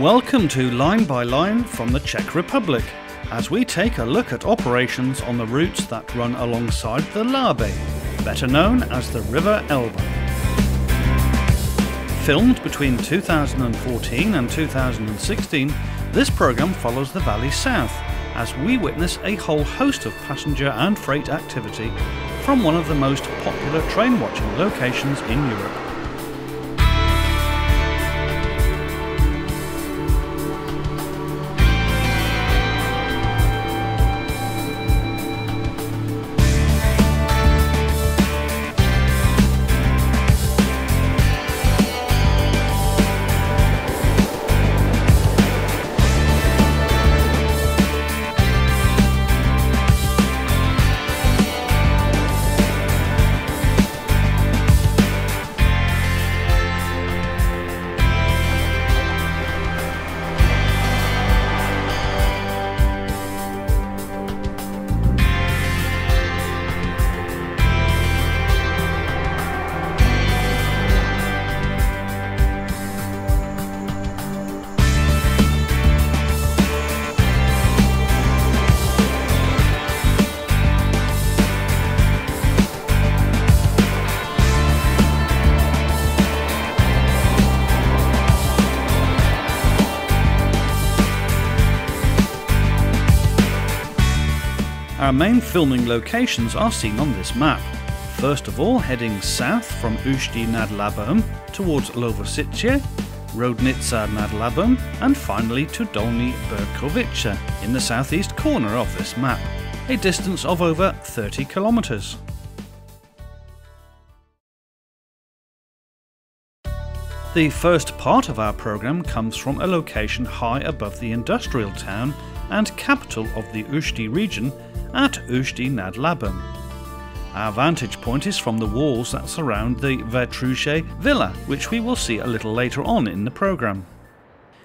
Welcome to Line by Line from the Czech Republic, as we take a look at operations on the routes that run alongside the Labe, better known as the River Elbe. Filmed between 2014 and 2016, this programme follows the valley south, as we witness a whole host of passenger and freight activity from one of the most popular train watching locations in Europe. Our main filming locations are seen on this map. First of all, heading south from Usti-nad-Labem towards Lovosice, Rodnica-nad-Labem, and finally to Dolní Berkovice in the southeast corner of this map, a distance of over 30 kilometres. The first part of our programme comes from a location high above the industrial town and capital of the Ústí region at Usti-nad-Labem. Our vantage point is from the walls that surround the Vetruše villa, which we will see a little later on in the programme.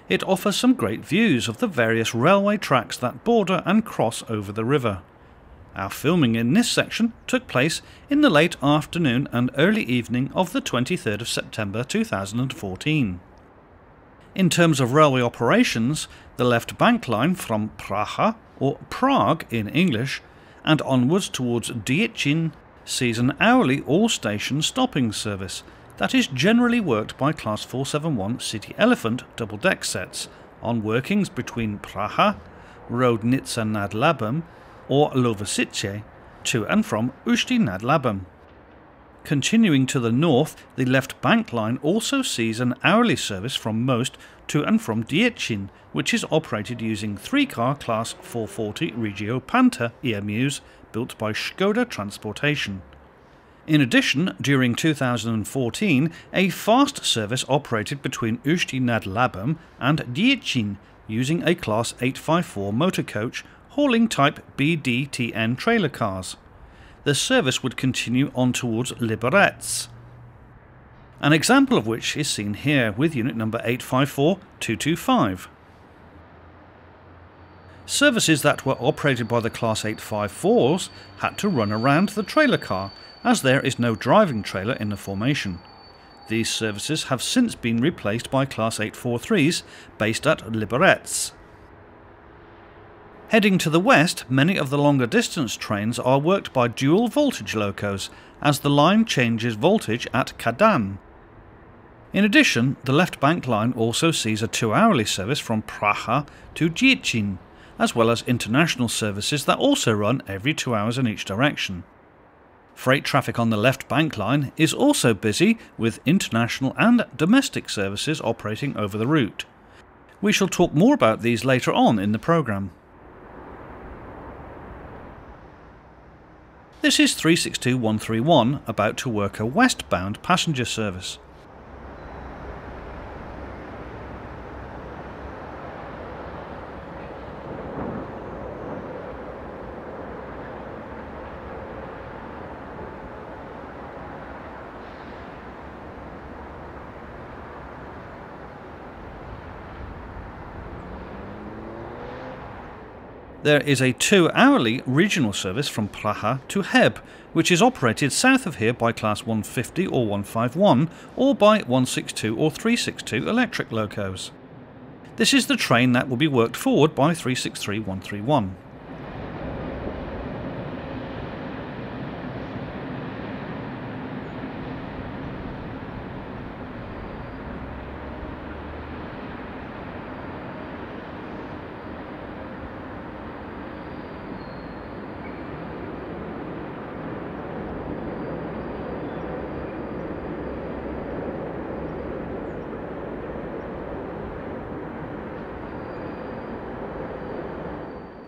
It offers some great views of the various railway tracks that border and cross over the river. Our filming in this section took place in the late afternoon and early evening of the 23rd of September 2014. In terms of railway operations, the left bank line from Praha, or Prague in English, and onwards towards Děčín sees an hourly all-station stopping service that is generally worked by Class 471 City Elephant double-deck sets on workings between Praha, Rodnica-nad-Labem or Lovosice to and from Usti-nad-Labem. Continuing to the north, the left bank line also sees an hourly service from Most to and from Děčín, which is operated using 3-car Class 440 Regio Panta EMUs built by Škoda Transportation. In addition, during 2014, a fast service operated between Usti-nad-Labem and Děčín using a Class 854 motor coach hauling type BDTN trailer cars. The service would continue on towards Liberec, an example of which is seen here with unit number 854225. Services that were operated by the Class 854s had to run around the trailer car, as there is no driving trailer in the formation. These services have since been replaced by Class 843s based at Liberec. Heading to the west, many of the longer distance trains are worked by dual voltage locos, as the line changes voltage at Kadaň. In addition, the left bank line also sees a 2-hourly service from Praha to Děčín, as well as international services that also run every 2 hours in each direction. Freight traffic on the left bank line is also busy, with international and domestic services operating over the route. We shall talk more about these later on in the programme. This is 362131 about to work a westbound passenger service. There is a 2-hourly regional service from Praha to Heb, which is operated south of here by Class 150 or 151 or by 162 or 362 electric locos. This is the train that will be worked forward by 363131.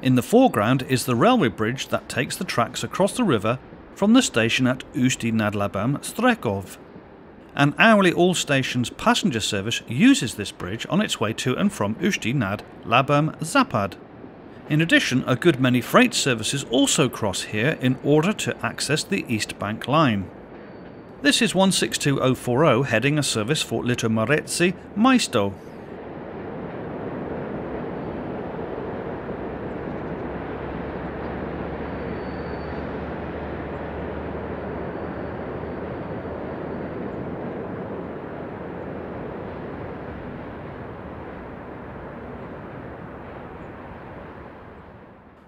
In the foreground is the railway bridge that takes the tracks across the river from the station at Usti-nad-Labem, Strekov. An hourly all-stations passenger service uses this bridge on its way to and from Usti-nad-Labem, Zapad. In addition, a good many freight services also cross here in order to access the East Bank line. This is 162040 heading a service for Litomoretzi, Maisto.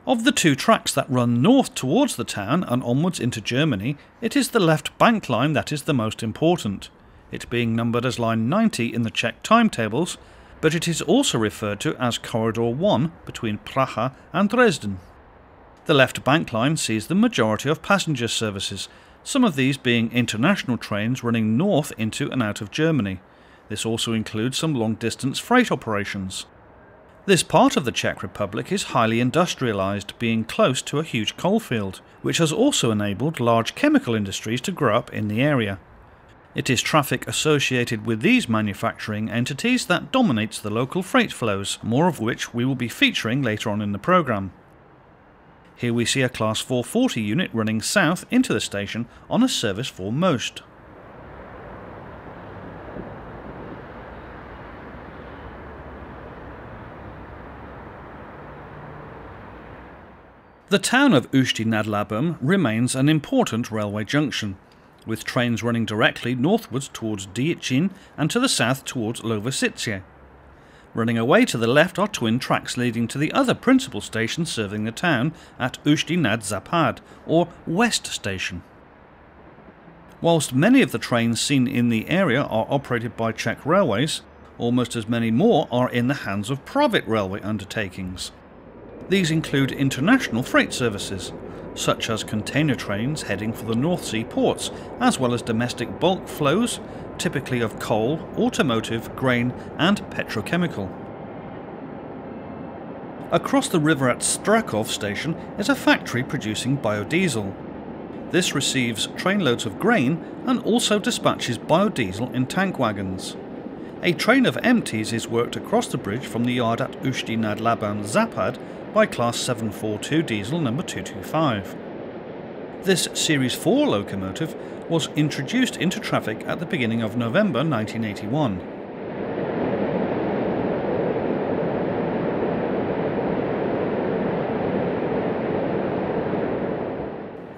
Of the two tracks that run north towards the town and onwards into Germany, it is the left bank line that is the most important, it being numbered as line 90 in the Czech timetables, but it is also referred to as Corridor 1 between Praha and Dresden. The left bank line sees the majority of passenger services, some of these being international trains running north into and out of Germany. This also includes some long-distance freight operations. This part of the Czech Republic is highly industrialised, being close to a huge coalfield, which has also enabled large chemical industries to grow up in the area. It is traffic associated with these manufacturing entities that dominates the local freight flows, more of which we will be featuring later on in the programme. Here we see a Class 440 unit running south into the station on a service for Most. The town of Usti-nad-Labem remains an important railway junction, with trains running directly northwards towards Děčín and to the south towards Lovosice. Running away to the left are twin tracks leading to the other principal station serving the town at Ústí-nad-Západ, or West Station. Whilst many of the trains seen in the area are operated by Czech railways, almost as many more are in the hands of private railway undertakings. These include international freight services, such as container trains heading for the North Sea ports, as well as domestic bulk flows, typically of coal, automotive, grain and petrochemical. Across the river at Strekov station is a factory producing biodiesel. This receives trainloads of grain and also dispatches biodiesel in tank wagons. A train of empties is worked across the bridge from the yard at Usti-nad-Labem, Zapad by Class 742 diesel number 225. This Series 4 locomotive was introduced into traffic at the beginning of November 1981.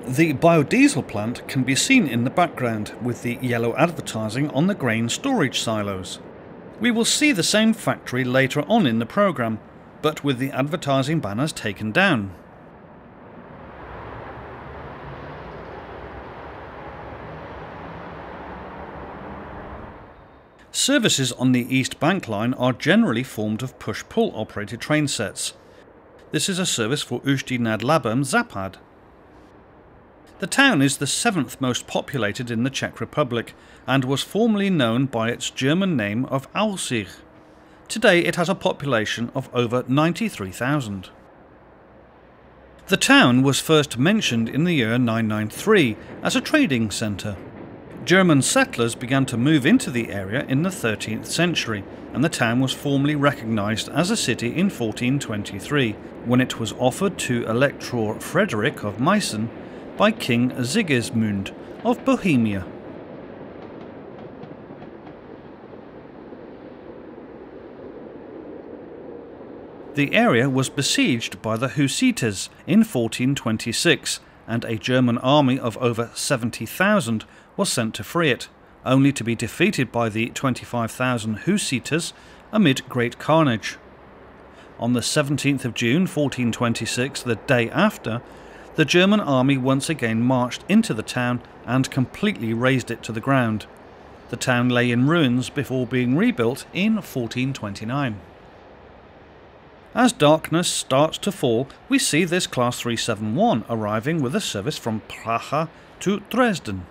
The biodiesel plant can be seen in the background with the yellow advertising on the grain storage silos. We will see the same factory later on in the programme, but with the advertising banners taken down. Services on the East Bank line are generally formed of push-pull operated train sets. This is a service for Ústí-nad-Labem, Zapad. The town is the 7th most populated in the Czech Republic and was formerly known by its German name of Aussich. Today it has a population of over 93,000. The town was first mentioned in the year 993 as a trading centre. German settlers began to move into the area in the 13th century, and the town was formally recognised as a city in 1423, when it was offered to Elector Frederick of Meissen by King Sigismund of Bohemia. The area was besieged by the Hussites in 1426, and a German army of over 70,000 was sent to free it, only to be defeated by the 25,000 Hussites amid great carnage. On the 17th of June 1426, the day after, the German army once again marched into the town and completely razed it to the ground. The town lay in ruins before being rebuilt in 1429. As darkness starts to fall, we see this Class 371 arriving with a service from Praha to Dresden.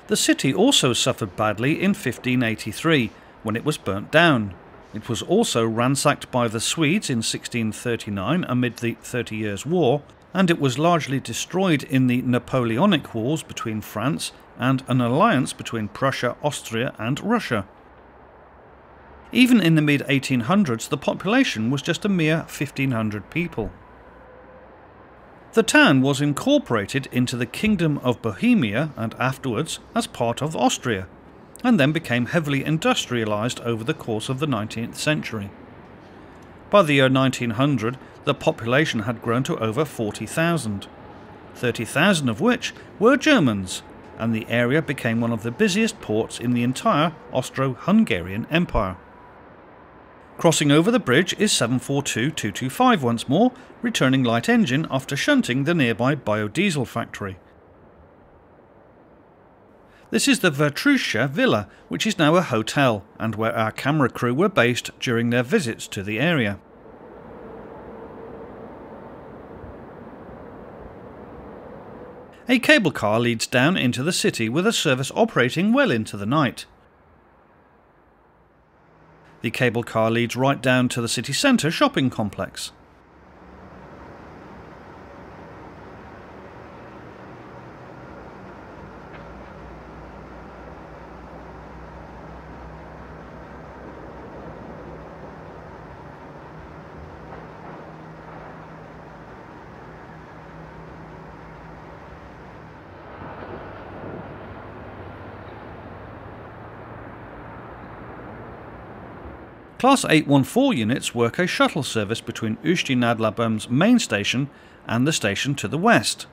The city also suffered badly in 1583, when it was burnt down. It was also ransacked by the Swedes in 1639 amid the 30 Years' War, and it was largely destroyed in the Napoleonic Wars between France and an alliance between Prussia, Austria and Russia. Even in the mid-1800s, the population was just a mere 1,500 people. The town was incorporated into the Kingdom of Bohemia and afterwards as part of Austria, and then became heavily industrialised over the course of the 19th century. By the year 1900, the population had grown to over 40,000, 30,000 of which were Germans, and the area became one of the busiest ports in the entire Austro-Hungarian Empire. Crossing over the bridge is 742-225 once more, returning light engine after shunting the nearby biodiesel factory. This is the Vertrusha Villa, which is now a hotel, and where our camera crew were based during their visits to the area. A cable car leads down into the city with a service operating well into the night. The cable car leads right down to the city centre shopping complex. Class 814 units work a shuttle service between Usti-nad-Labem's main station and the station to the west.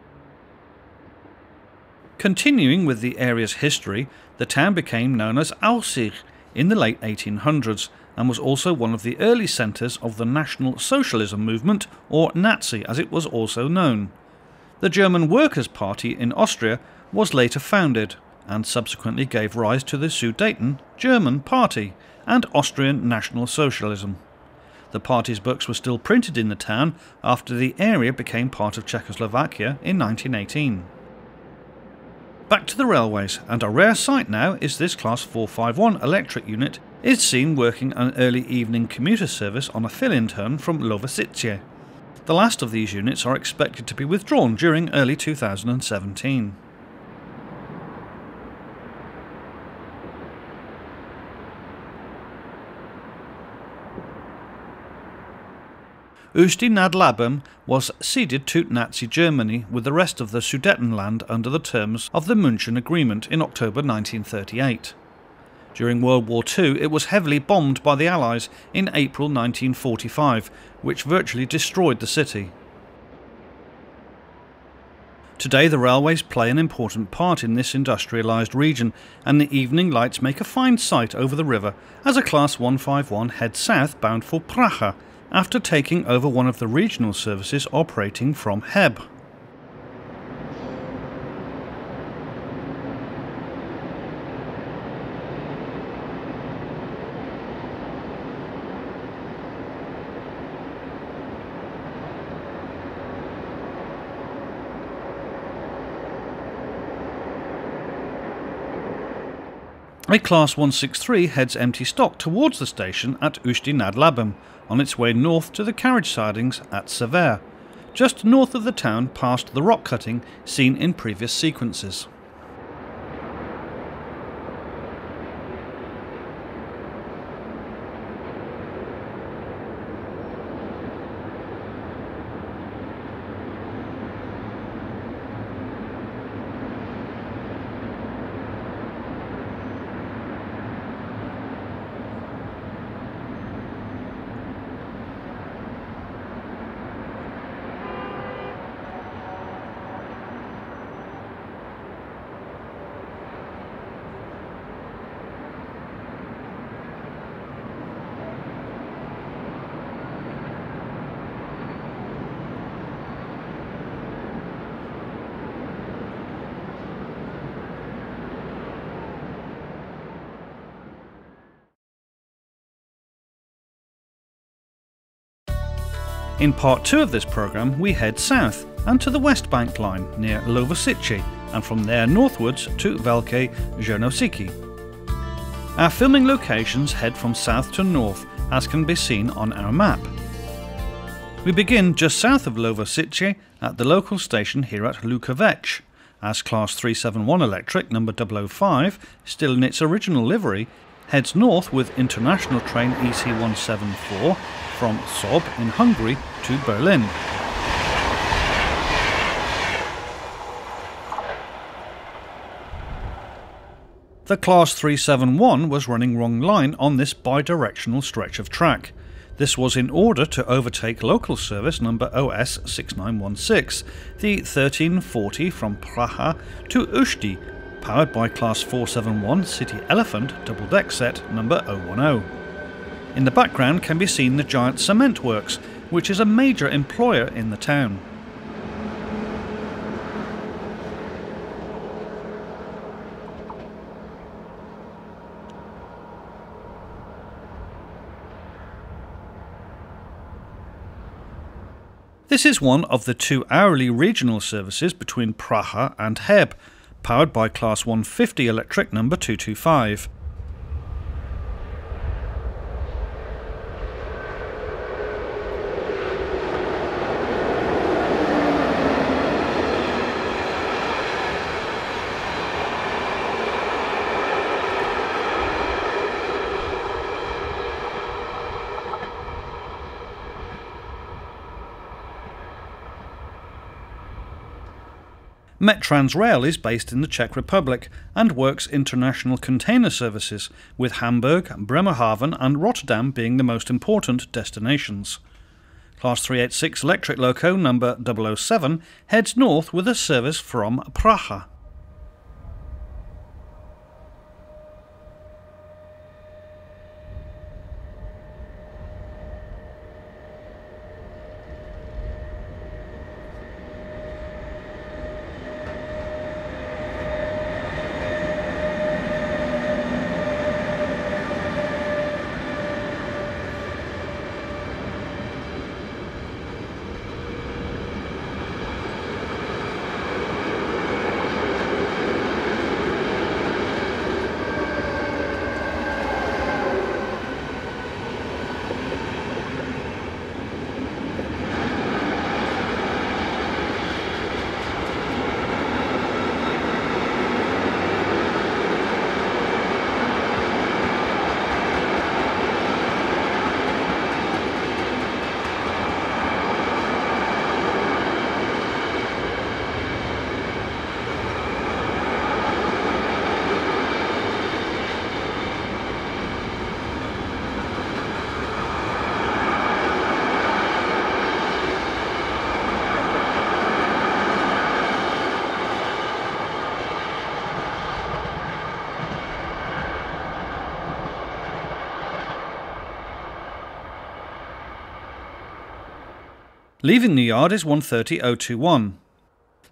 Continuing with the area's history, the town became known as Ústí in the late 1800s and was also one of the early centres of the National Socialism movement, or Nazi as it was also known. The German Workers' Party in Austria was later founded and subsequently gave rise to the Sudeten German Party and Austrian National Socialism. The party's books were still printed in the town after the area became part of Czechoslovakia in 1918. Back to the railways, and a rare sight now is this Class 451 electric unit is seen working an early evening commuter service on a fill-in turn from Lovosice. The last of these units are expected to be withdrawn during early 2017. Usti-nad-Labem was ceded to Nazi Germany with the rest of the Sudetenland under the terms of the München Agreement in October 1938. During World War II it was heavily bombed by the Allies in April 1945, which virtually destroyed the city. Today the railways play an important part in this industrialised region, and the evening lights make a fine sight over the river as a Class 151 heads south bound for Praha, after taking over one of the regional services operating from Hebe. A Class 163 heads empty stock towards the station at Usti-nad-Labem, on its way north to the carriage sidings at Sever, just north of the town past the rock cutting seen in previous sequences. In part 2 of this programme we head south and to the West Bank line near Lovosice, and from there northwards to Velké Žernosíky. Our filming locations head from south to north, as can be seen on our map. We begin just south of Lovosice at the local station here at Lukovic, as Class 371 electric number 005, still in its original livery, heads north with international train EC174 from Sob in Hungary to Berlin. The Class 371 was running wrong line on this bi-directional stretch of track. This was in order to overtake local service number OS 6916, the 1340 from Praha to Ústí, powered by Class 471 City Elephant double-deck set number 010. In the background can be seen the giant cement works, which is a major employer in the town. This is one of the 2 hourly regional services between Praha and Heb, powered by Class 150 electric number 225. Metrans Rail is based in the Czech Republic and works international container services, with Hamburg, Bremerhaven and Rotterdam being the most important destinations. Class 386 electric loco number 007 heads north with a service from Praha. Leaving the yard is 1:30:021.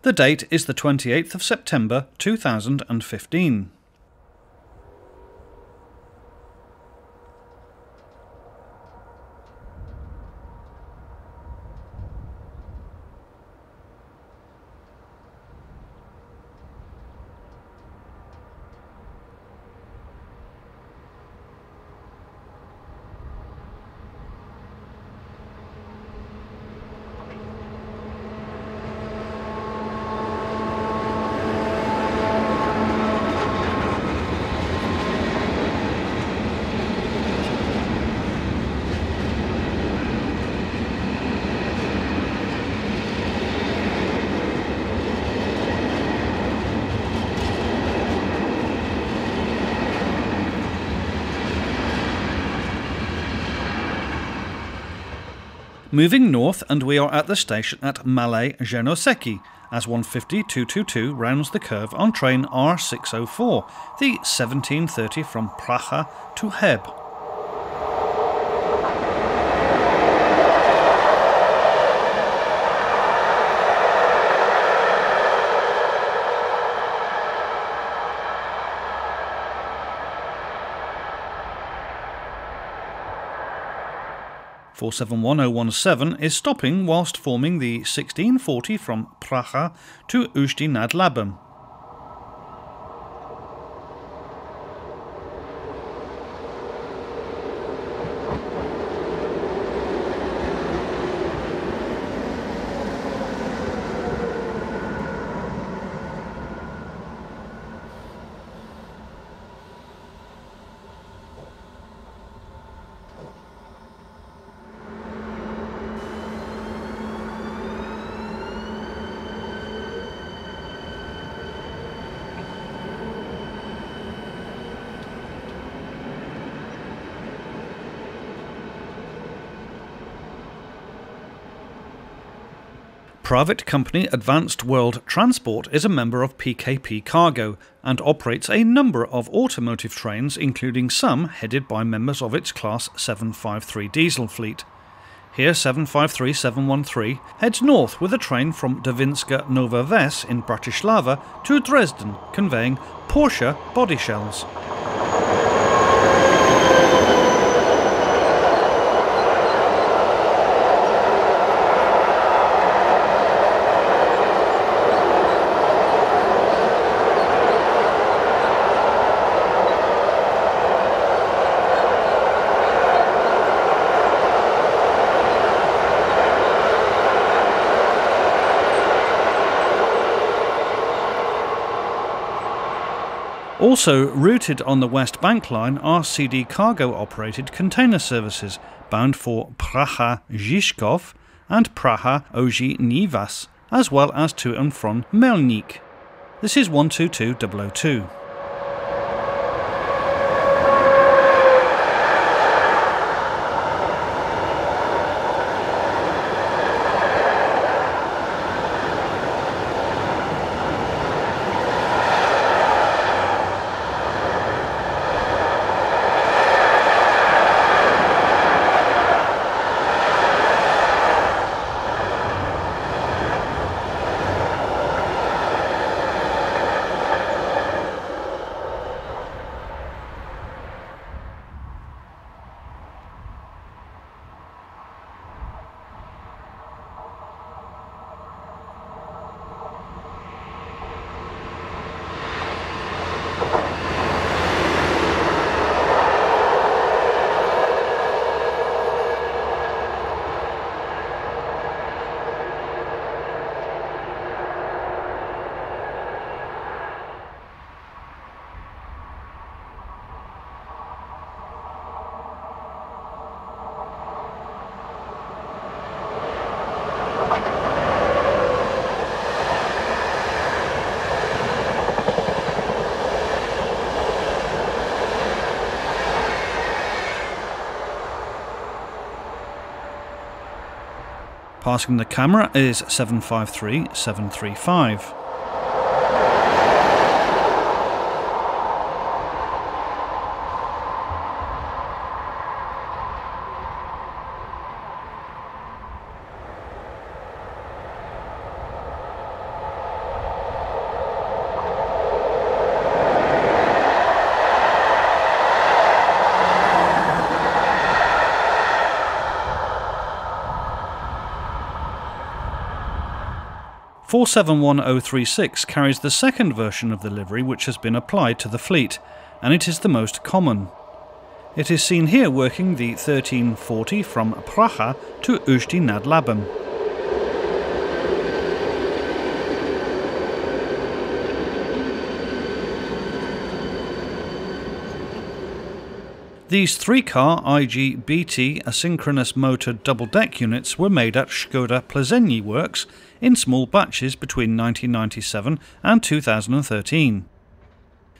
The date is the 28th of September 2015. Moving north, and we are at the station at Malé Žernosíky, as 150-222 rounds the curve on train R604, the 1730 from Praha to Heb. 471017 is stopping whilst forming the 1640 from Praha to Usti-nad-Labem. Private company Advanced World Transport is a member of PKP Cargo and operates a number of automotive trains, including some headed by members of its Class 753 diesel fleet. Here 753713 heads north with a train from Davinska Nova Ves in Bratislava to Dresden, conveying Porsche body shells. Also routed on the West Bank line are CD Cargo operated container services bound for Praha Žižkov and Praha Oži Nivas, as well as to and from Melnik. This is 122002. Passing the camera is 753735. Four 71036 carries the second version of the livery which has been applied to the fleet, and it is the most common. It is seen here working the 1340 from Praha to Usti-nad-Labem. These 3-car IGBT asynchronous motor double-deck units were made at Škoda Plzeň works in small batches between 1997 and 2013.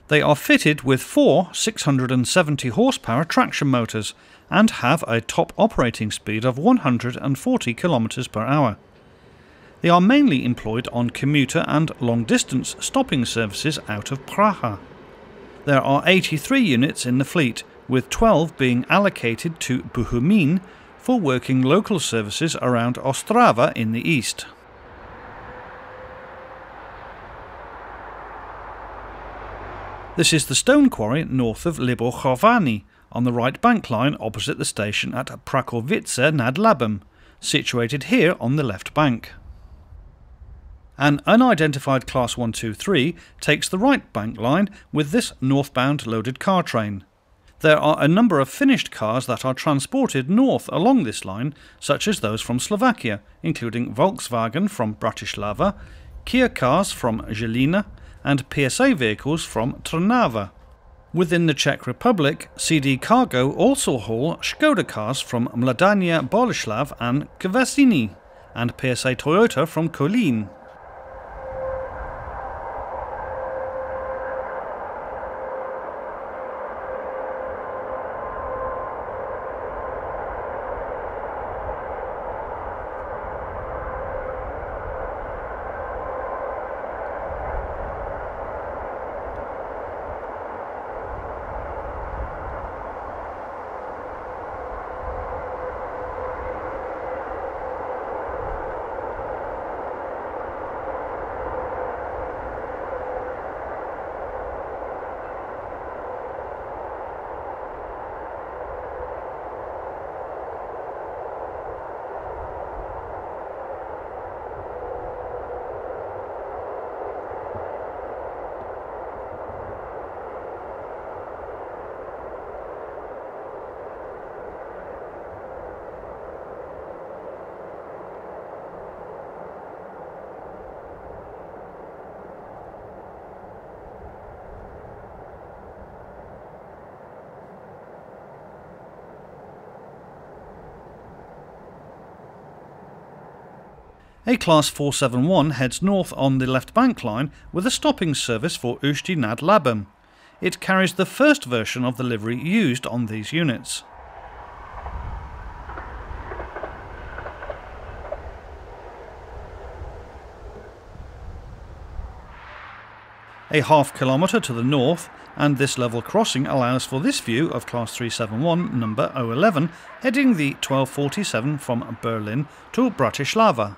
They are fitted with 4 670 horsepower traction motors and have a top operating speed of 140 km per hour. They are mainly employed on commuter and long-distance stopping services out of Praha. There are 83 units in the fleet, with 12 being allocated to Bohumín for working local services around Ostrava in the east. This is the stone quarry north of Libochowany, on the right bank line opposite the station at Prakowice-nad-Labem, situated here on the left bank. An unidentified Class 123 takes the right bank line with this northbound loaded car train. There are a number of finished cars that are transported north along this line, such as those from Slovakia, including Volkswagen from Bratislava, Kia cars from Žilina, and PSA vehicles from Trnava. Within the Czech Republic, CD Cargo also haul Škoda cars from Mladá Boleslav and Květiny, and PSA Toyota from Kolín. A Class 471 heads north on the left bank line with a stopping service for Usti-nad-Labem. It carries the first version of the livery used on these units. A half-kilometre to the north, and this level crossing allows for this view of Class 371 number 011 heading the 1247 from Berlin to Bratislava.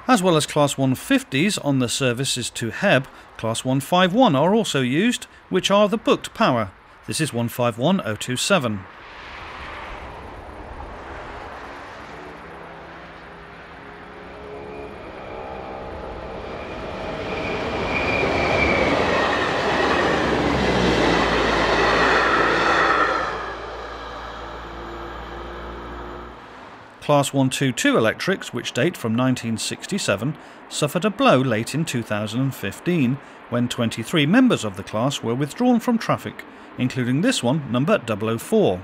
As well as Class 150s on the services to Heb, Class 151 are also used, which are the booked power. This is 151027. Class 122 electrics, which date from 1967, suffered a blow late in 2015 when 23 members of the class were withdrawn from traffic, including this one, number 004.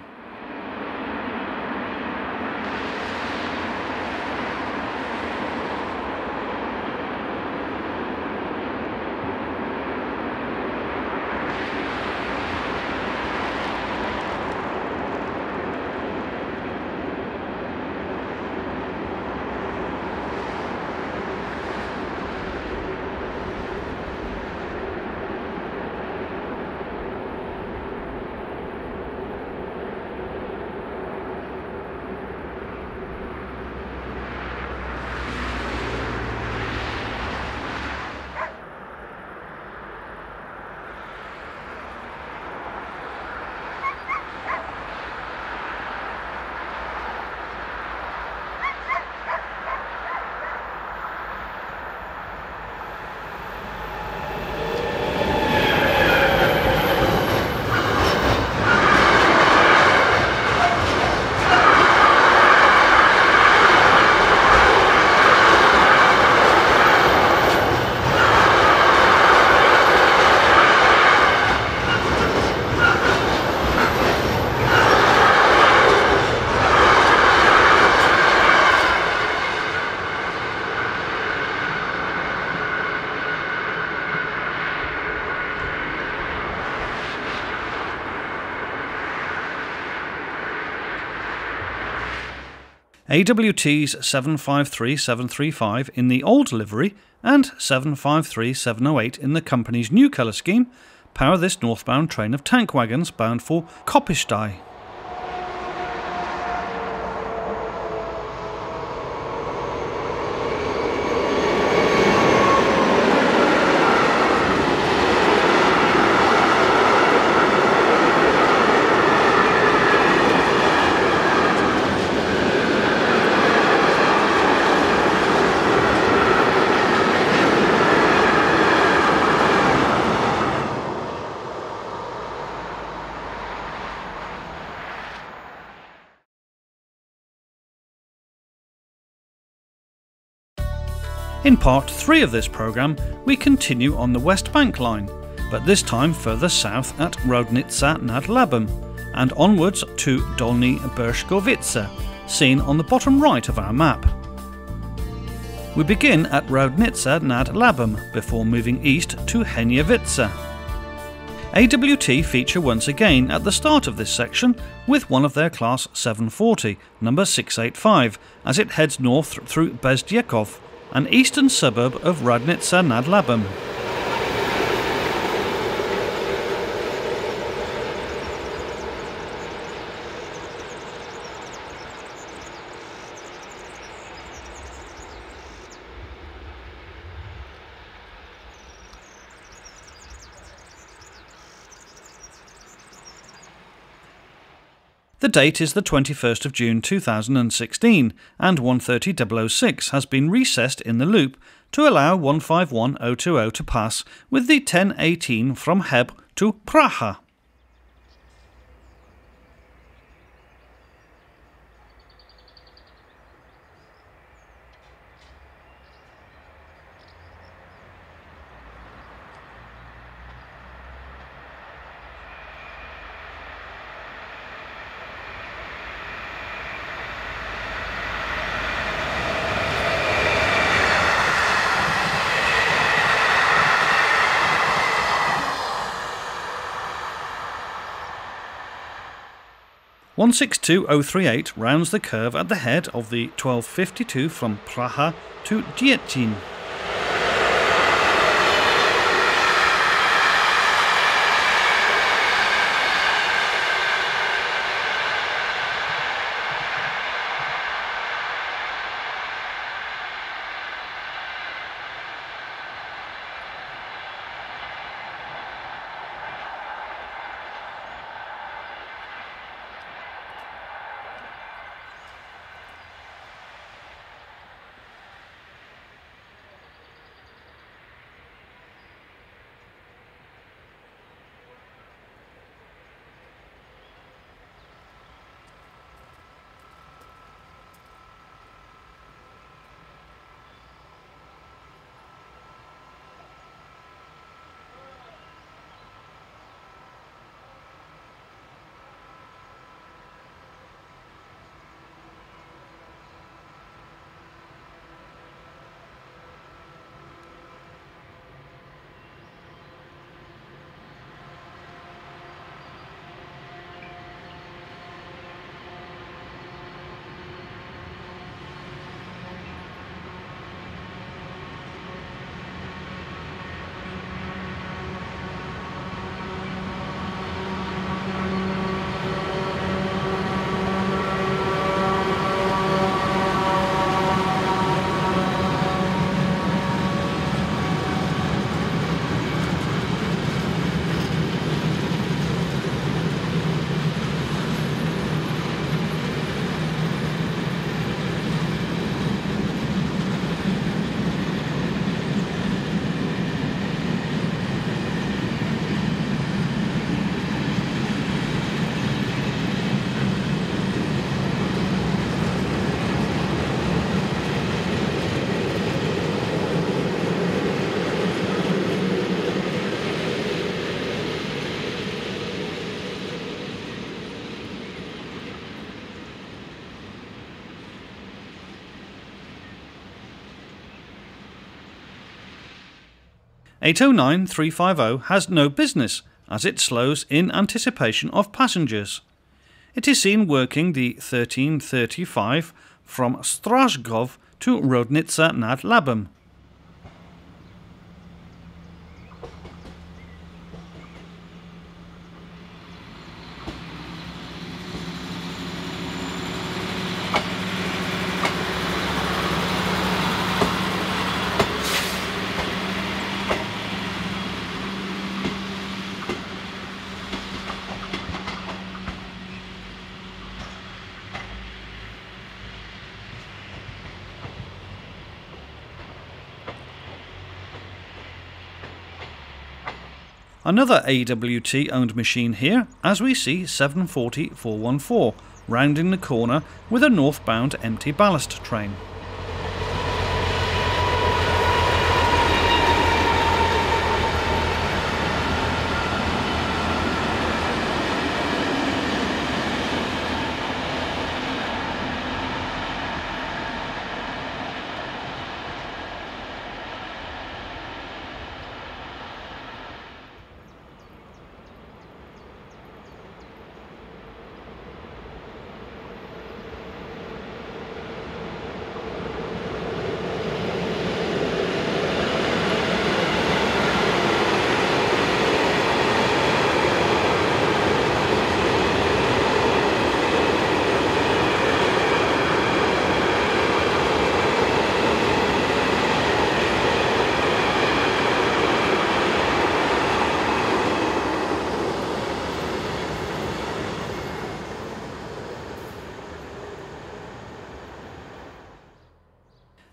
AWT's 753-735 in the old livery and 753-708 in the company's new colour scheme power this northbound train of tank wagons bound for Kopistei. In part 3 of this programme, we continue on the West Bank line, but this time further south at Usti-nad-Labem and onwards to Dolní Berškovice, seen on the bottom right of our map. We begin at Usti-nad-Labem before moving east to Hněvice. AWT feature once again at the start of this section with one of their Class 740, number 685, as it heads north through Bezděkov, an eastern suburb of Usti-nad-Labem. The date is the 21st of June 2016 and 130.006 has been recessed in the loop to allow 151020 to pass with the 1018 from Heb to Praha. (162.038) rounds the curve at the head of the 1252 from Praha to Děčín. (809.350) has no business, as it slows in anticipation of passengers. It is seen working the 1335 from Straszków to Usti-nad-Labem. Another AWT-owned machine here, as we see 740-414, rounding the corner with a northbound empty ballast train.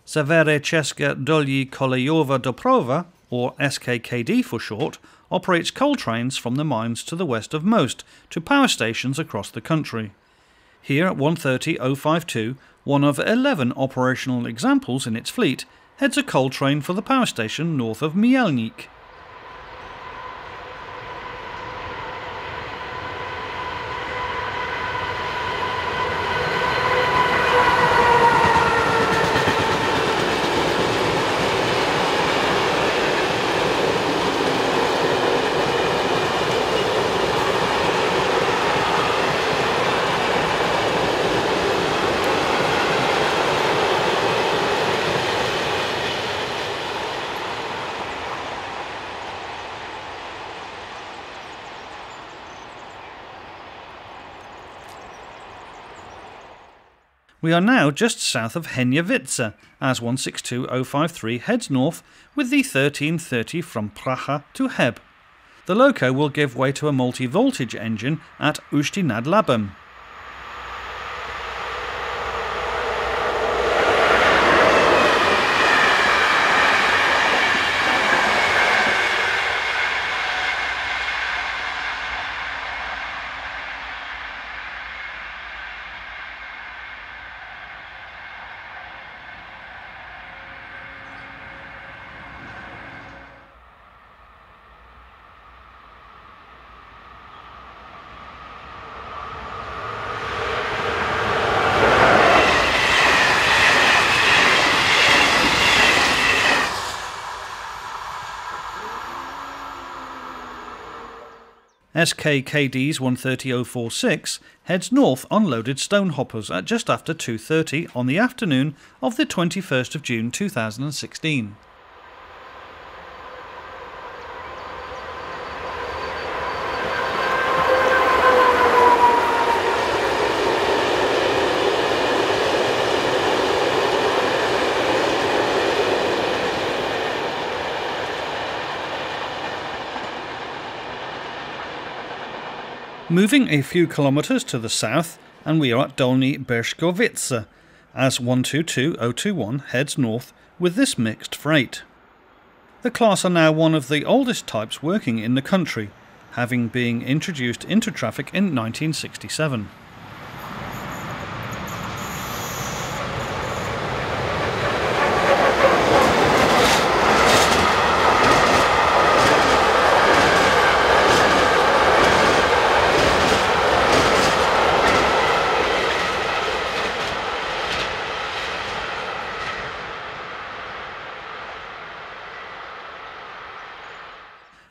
Severe České Dolní kolejová doprava, or SKKD for short, operates coal trains from the mines to the west of most to power stations across the country. Here at 130-052, one of 11 operational examples in its fleet, heads a coal train for the power station north of Mielnik. We are now just south of Hněvice, as 162053 heads north with the 1330 from Praha to Heb. The loco will give way to a multi-voltage engine at Usti-nad-Labem. SKKD's 130-046 heads north on loaded stone hoppers at just after 2:30 on the afternoon of the 21st of June 2016. Moving a few kilometres to the south, and we are at Dolní Brzkovice, as 122021 heads north with this mixed freight. The class are now one of the oldest types working in the country, having been introduced into traffic in 1967.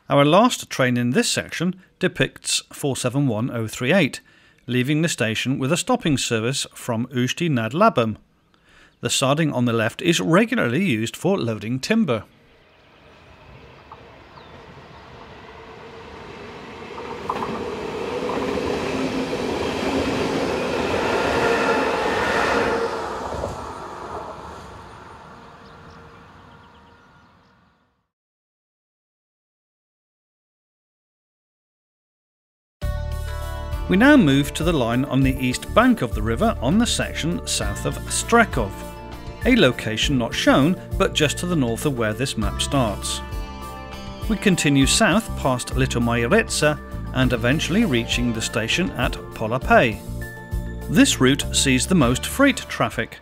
Our last train in this section depicts 471038, leaving the station with a stopping service from Usti-nad-Labem, The siding on the left is regularly used for loading timber. We now move to the line on the east bank of the river on the section south of Strekov, a location not shown but just to the north of where this map starts. We continue south past Litomajeritsa and eventually reaching the station at Polapay. This route sees the most freight traffic,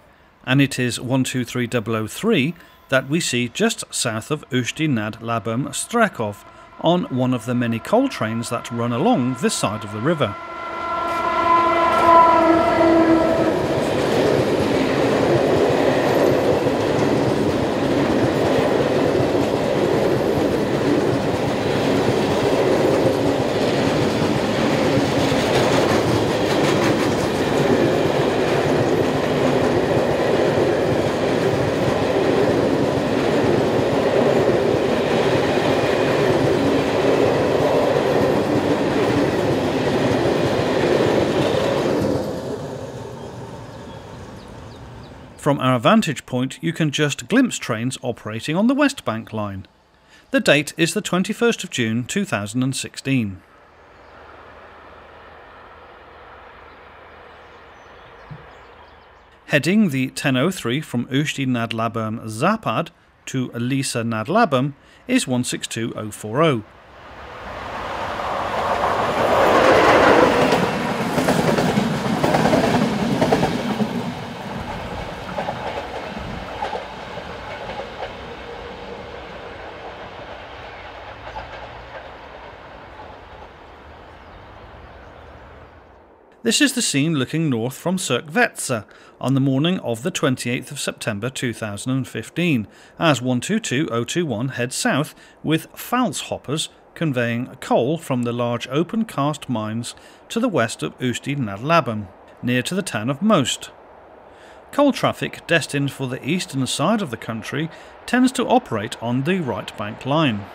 and it is 123003 that we see just south of Usti-nad-Labem Strekov on one of the many coal trains that run along this side of the river. From our vantage point, you can just glimpse trains operating on the West Bank line. The date is the 21st of June 2016. Heading the 1003 from Usti-nad-Labem Zapad to Lineside is 162040. This is the scene looking north from Čerkvice on the morning of the 28th of September 2015, as 122021 heads south with false hoppers conveying coal from the large open cast mines to the west of Usti-nad-Labem, near to the town of Most. Coal traffic destined for the eastern side of the country tends to operate on the right bank line.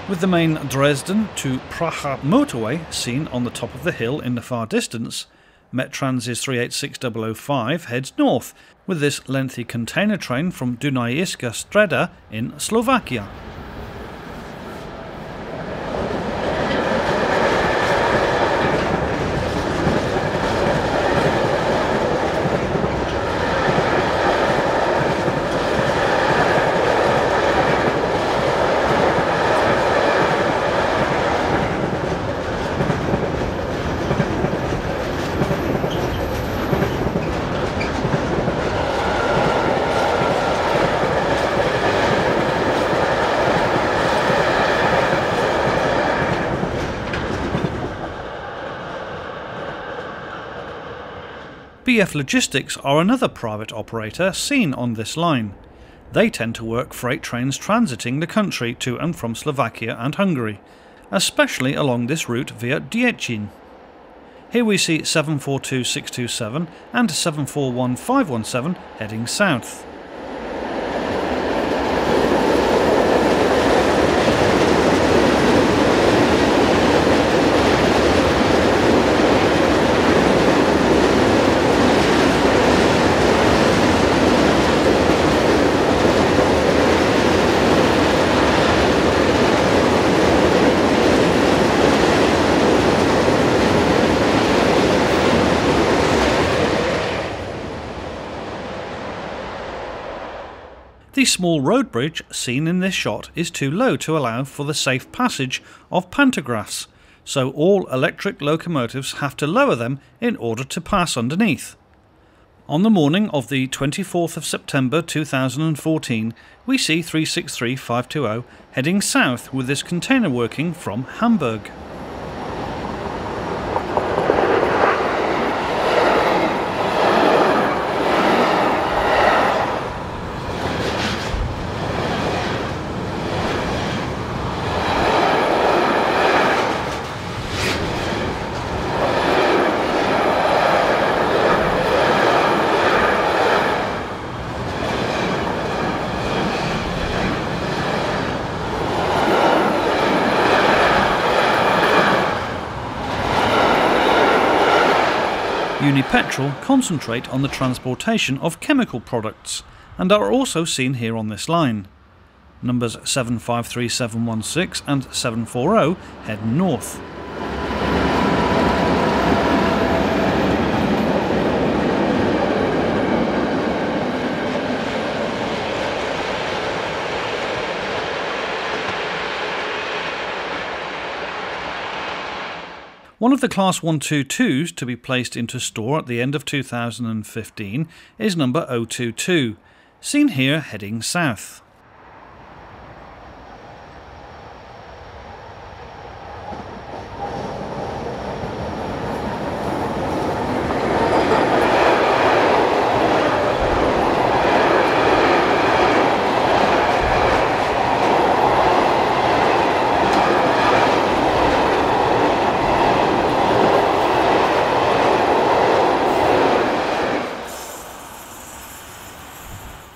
With the main Dresden to Praha motorway seen on the top of the hill in the far distance, Metrans' 386005 heads north with this lengthy container train from Dunajska Streda in Slovakia. BF Logistics are another private operator seen on this line. They tend to work freight trains transiting the country to and from Slovakia and Hungary, especially along this route via Děčín. Here we see 742627 and 741517 heading south. The small road bridge seen in this shot is too low to allow for the safe passage of pantographs, so all electric locomotives have to lower them in order to pass underneath. On the morning of the 24th of September 2014, we see 363520 heading south with this container working from Hamburg. Unipetrol concentrate on the transportation of chemical products and are also seen here on this line. Numbers 753716 and 740 head north. One of the Class 122s to be placed into store at the end of 2015 is number 022, seen here heading south.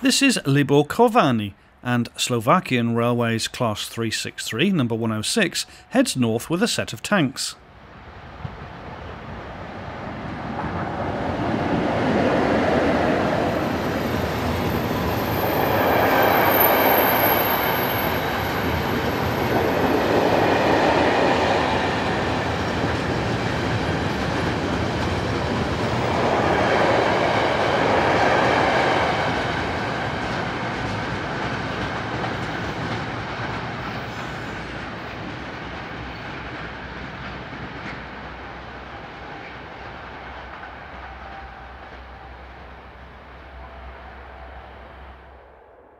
This is Libo-Kovani, and Slovakian Railways Class 363, number 106, heads north with a set of tanks.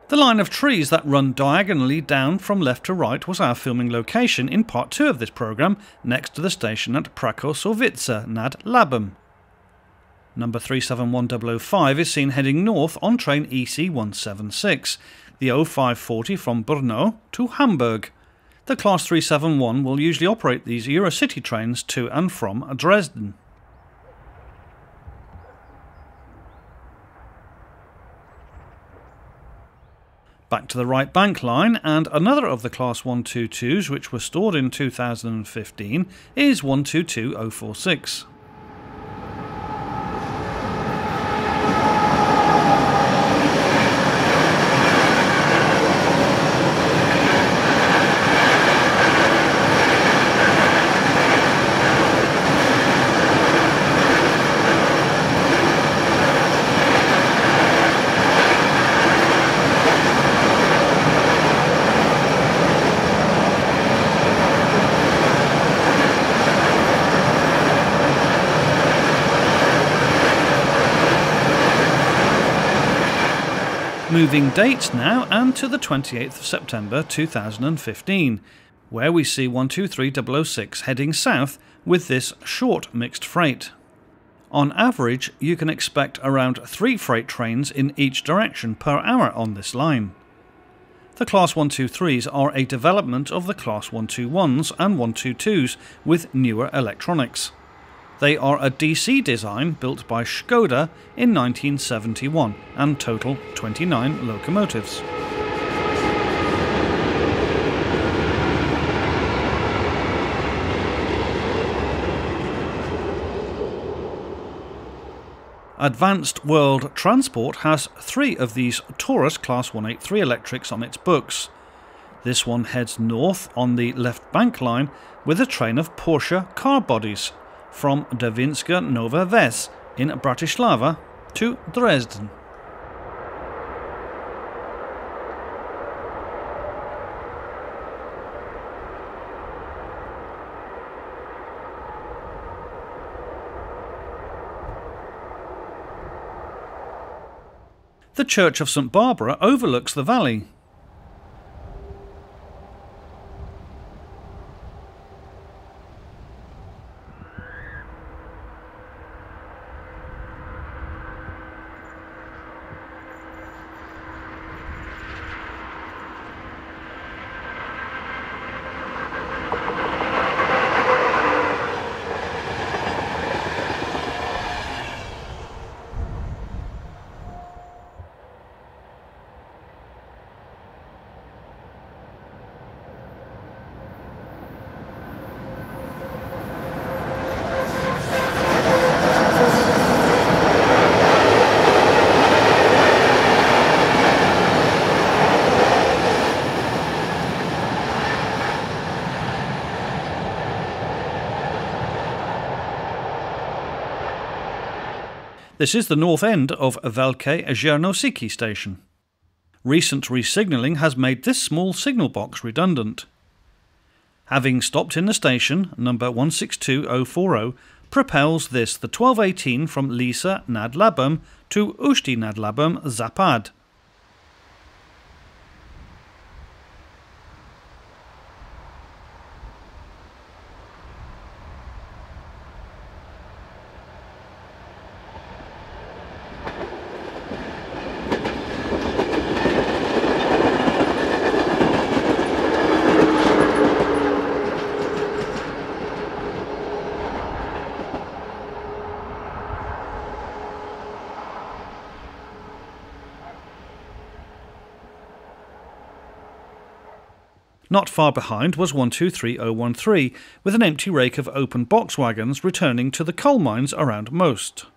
The line of trees that run diagonally down from left to right was our filming location in part 2 of this programme, next to the station at Usti-nad-Labem. Number 371005 is seen heading north on train EC 176, the 0540 from Brno to Hamburg. The Class 371 will usually operate these Eurocity trains to and from Dresden. Back to the right bank line, and another of the Class 122s which were stored in 2015 is 122046. Moving dates now, and to the 28th of September 2015, where we see 123006 heading south with this short mixed freight. On average, you can expect around 3 freight trains in each direction per hour on this line. The Class 123s are a development of the Class 121s and 122s with newer electronics. They are a DC design built by Škoda in 1971 and total 29 locomotives. Advanced World Transport has 3 of these Taurus Class 183 electrics on its books. This one heads north on the left bank line with a train of Porsche car bodies from Devinska Nova Ves in Bratislava to Dresden. The Church of St Barbara overlooks the valley. This is the north end of Velké Žernosíky station. Recent re-signalling has made this small signal box redundant. Having stopped in the station, number 162040 propels this the 1218 from Lineside-nad-Labem to Ústí-nad-Labem Západ. Not far behind was 123013, with an empty rake of open box wagons returning to the coal mines around Most.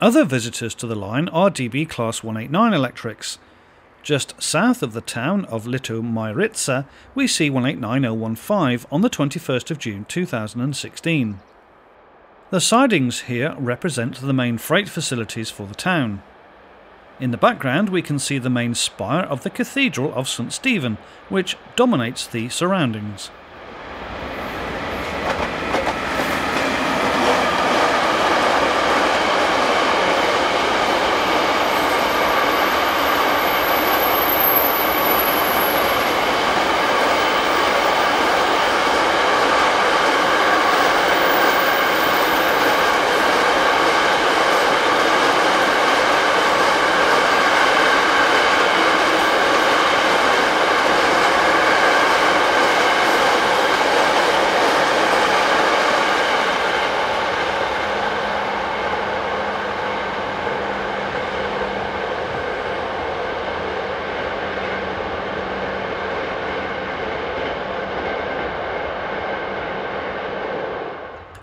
Other visitors to the line are DB Class 189 electrics. Just south of the town of Litomyritsa, we see 189015 on the 21st of June 2016. The sidings here represent the main freight facilities for the town. In the background we can see the main spire of the Cathedral of St Stephen, which dominates the surroundings.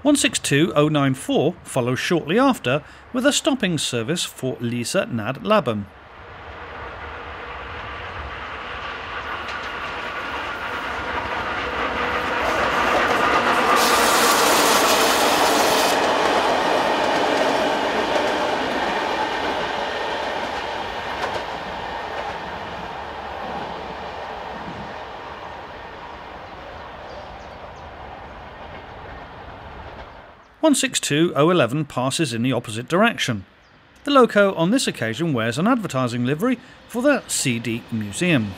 (162.094) follows shortly after with a stopping service for Lineside-nad-Labem. 162011 passes in the opposite direction. The loco on this occasion wears an advertising livery for the CD Museum.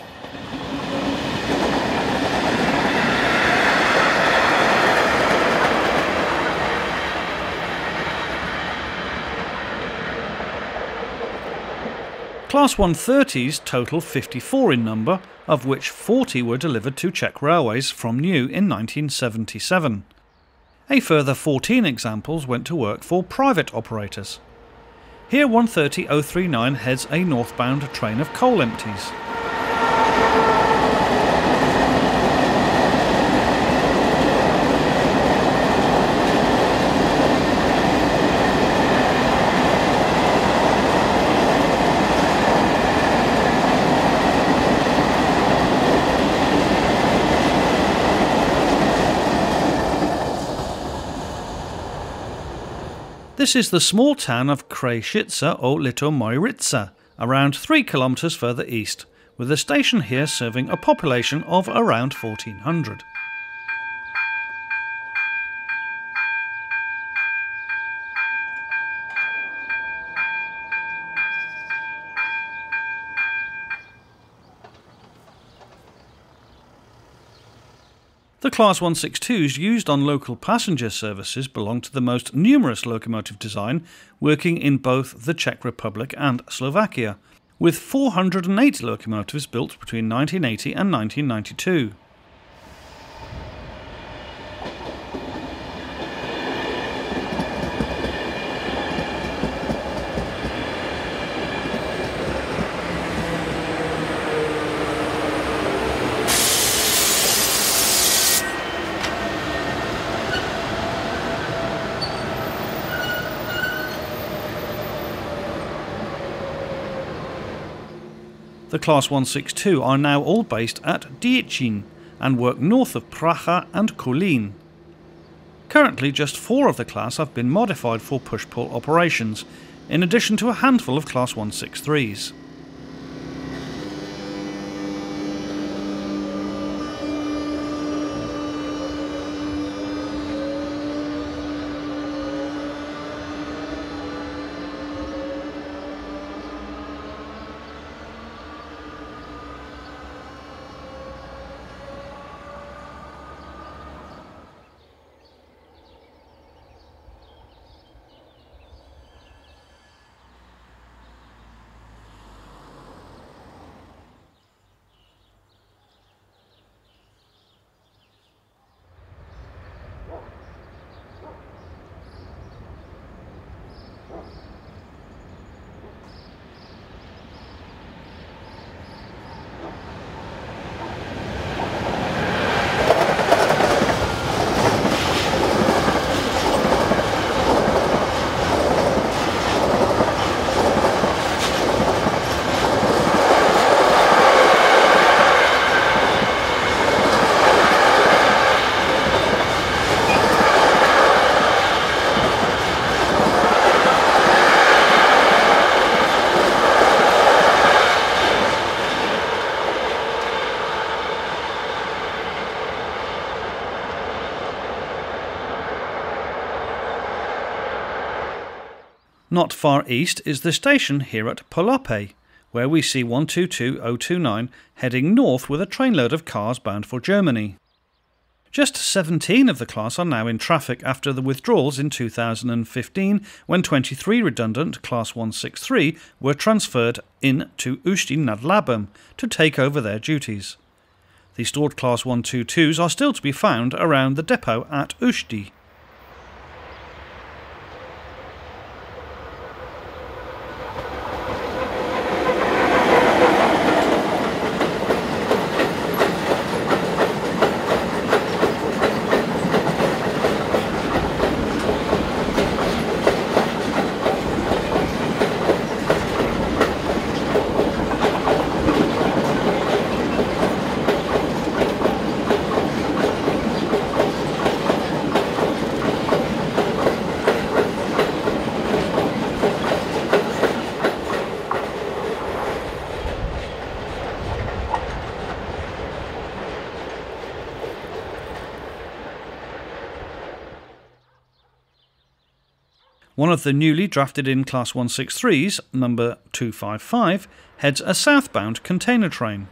Class 130s total 54 in number, of which 40 were delivered to Czech Railways from new in 1977. A further 14 examples went to work for private operators. Here 130039 heads a northbound train of coal empties. This is the small town of Krajčice or Litomoryce, around 3 kilometres further east, with a station here serving a population of around 1400. The Class 162s used on local passenger services belong to the most numerous locomotive design working in both the Czech Republic and Slovakia, with 408 locomotives built between 1980 and 1992. The Class 162 are now all based at Děčín and work north of Praha and Kolín. Currently just 4 of the class have been modified for push-pull operations, in addition to a handful of Class 163s. Not far east is the station here at Labe, where we see 122029 heading north with a trainload of cars bound for Germany. Just 17 of the class are now in traffic after the withdrawals in 2015, when 23 redundant Class 163 were transferred in to Usti-nad-Labem to take over their duties. The stored Class 122s are still to be found around the depot at Ústí. One of the newly drafted in Class 163s, number 255, heads a southbound container train.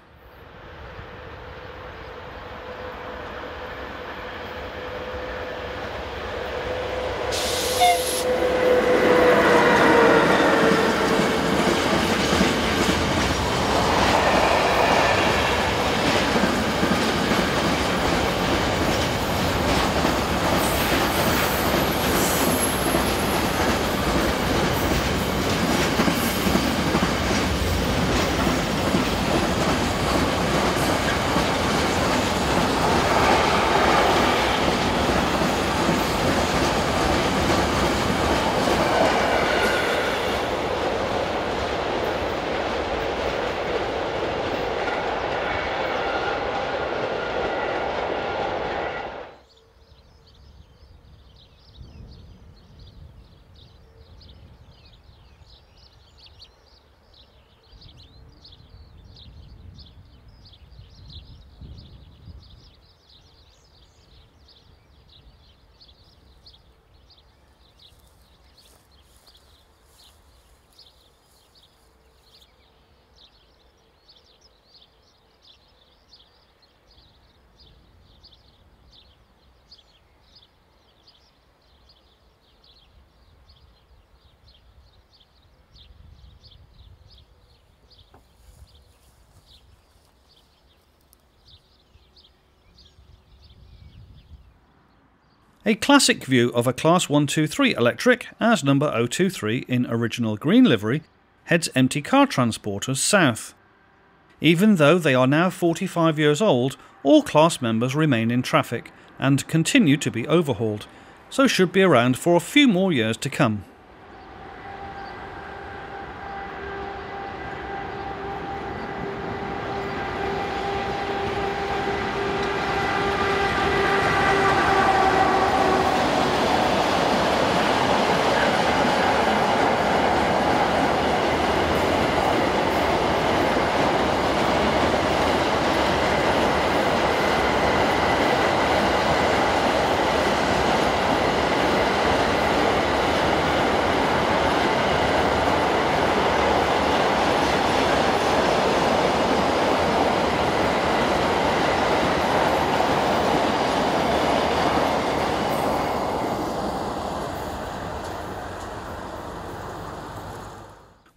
A classic view of a Class 123 electric, as number 023 in original green livery, heads empty car transporters south. Even though they are now 45 years old, all class members remain in traffic and continue to be overhauled, so should be around for a few more years to come.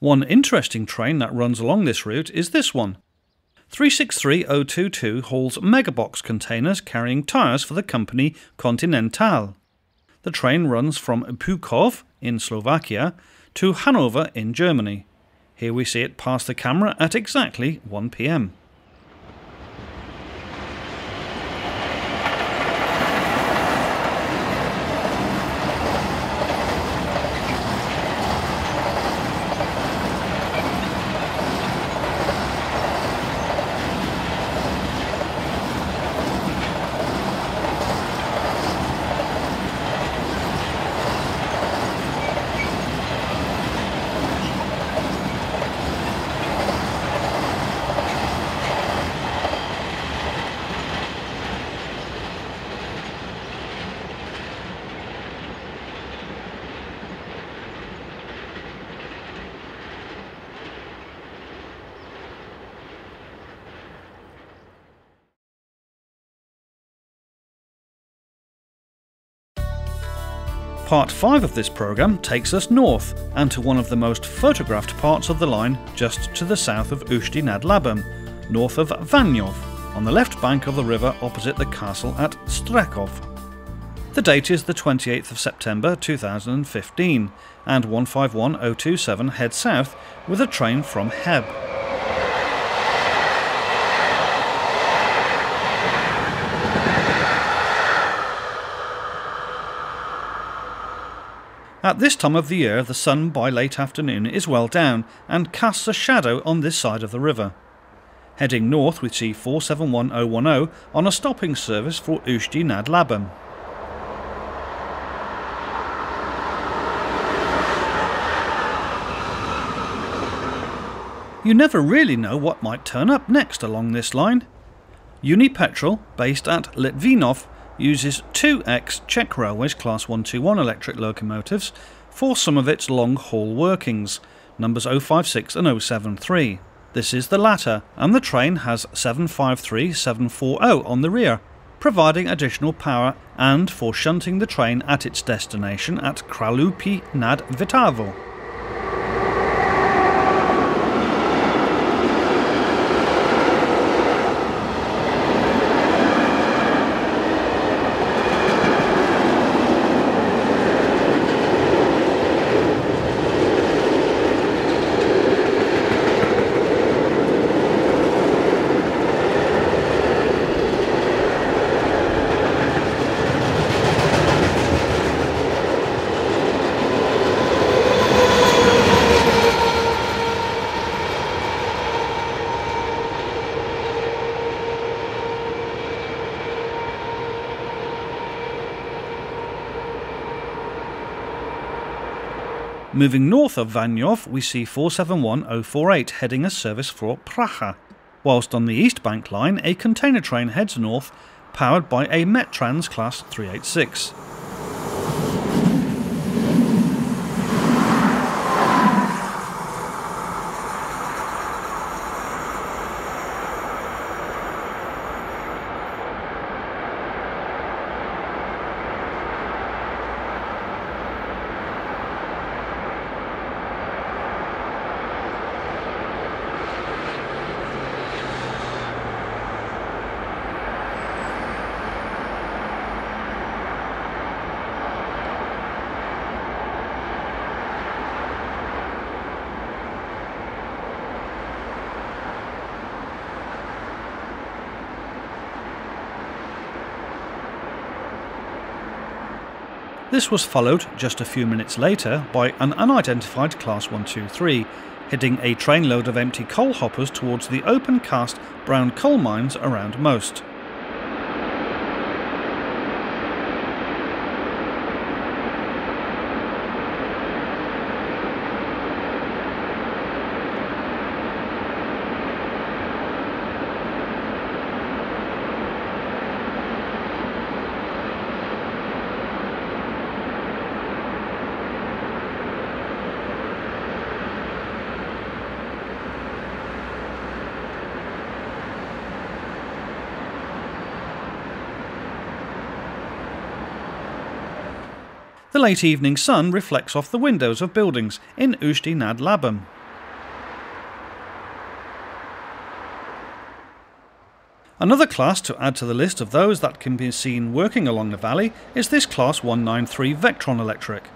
One interesting train that runs along this route is this one. 363022 hauls megabox containers carrying tyres for the company Continental. The train runs from Pukov in Slovakia to Hanover in Germany. Here we see it pass the camera at exactly 1 p.m. Part 5 of this programme takes us north and to one of the most photographed parts of the line just to the south of Usti-nad-Labem, north of Vanyov, on the left bank of the river opposite the castle at Strakov. The date is the 28th of September 2015 and 151027 heads south with a train from Heb. At this time of the year, the sun by late afternoon is well down and casts a shadow on this side of the river. Heading north, we see 471010 on a stopping service for Usti-nad-Labem. You never really know what might turn up next along this line. Unipetrol, based at Litvinov, uses two Czech Railways Class 121 electric locomotives for some of its long-haul workings, numbers 056 and 073. This is the latter, and the train has 753-740 on the rear, providing additional power and for shunting the train at its destination at Usti-nad-Labem. Moving north of Vanjov, we see 471048 heading a service for Praha, whilst on the East Bank line a container train heads north, powered by a Metrans Class 386. This was followed just a few minutes later by an unidentified Class 123, heading a trainload of empty coal hoppers towards the open cast brown coal mines around Most. The late evening sun reflects off the windows of buildings in Usti-nad-Labem. Another class to add to the list of those that can be seen working along the valley is this Class 193 Vectron Electric.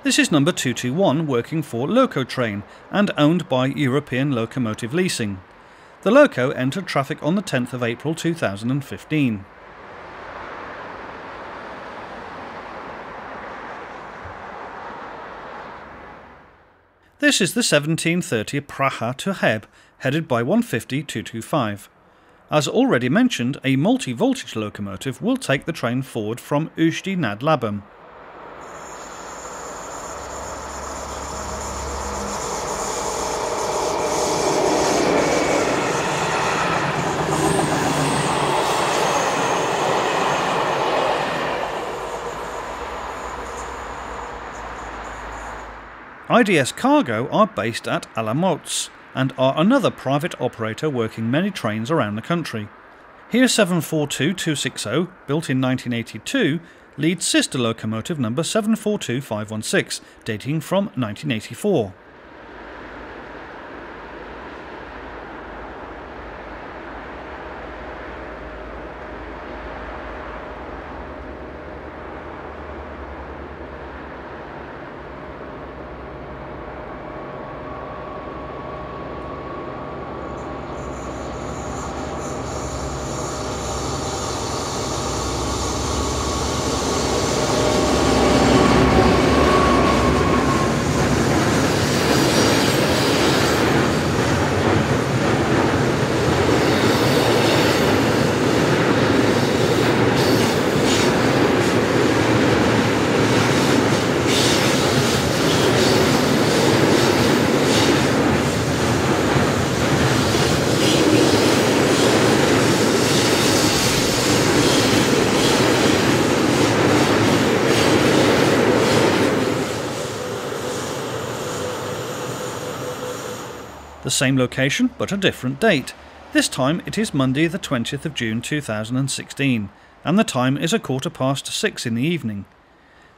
This is number 221 working for Locotrain and owned by European Locomotive Leasing. The Loco entered traffic on the 10th of April 2015. This is the 1730 Praha to Heb, headed by 150-225. As already mentioned, a multi-voltage locomotive will take the train forward from Usti-nad-Labem. IDS Cargo are based at Olomouc and are another private operator working many trains around the country. Here 742-260, built in 1982, leads sister locomotive number 742-516, dating from 1984. The same location but a different date. This time it is Monday the 20th of June 2016 and the time is 6:15 in the evening.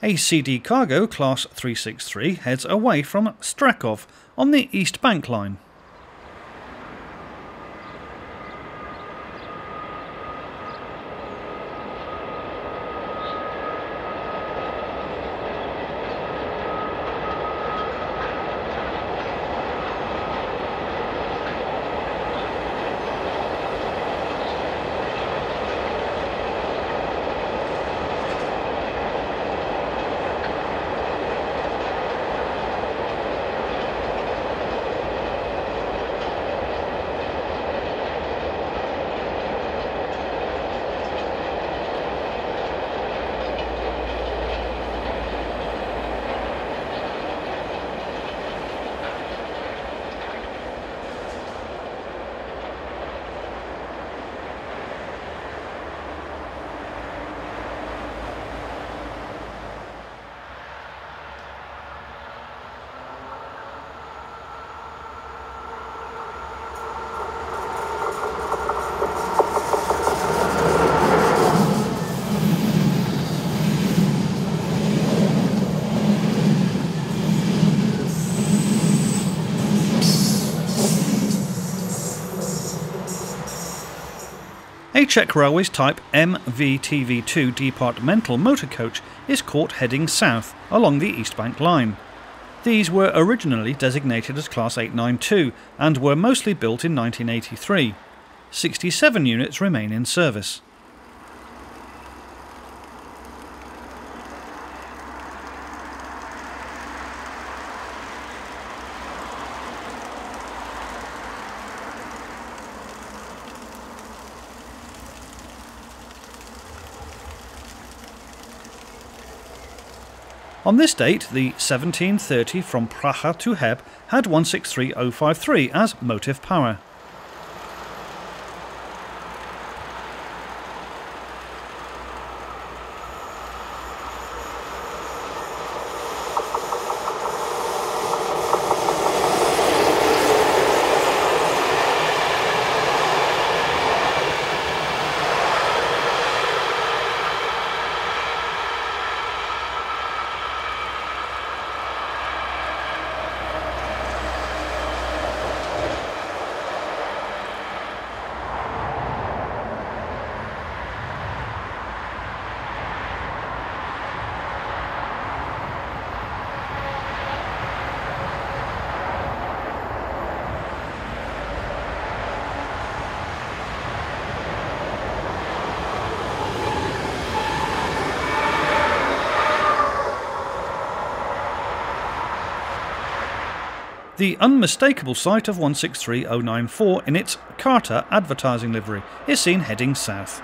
A CD cargo class 363 heads away from Strakov on the East Bank line. A Czech Railways type MVTV2 departmental motor coach is caught heading south along the East Bank line. These were originally designated as Class 892 and were mostly built in 1983. 67 units remain in service. On this date, the 1730 from Praha to Heb had 163053 as motive power. The unmistakable sight of 163094 in its Carter advertising livery is seen heading south.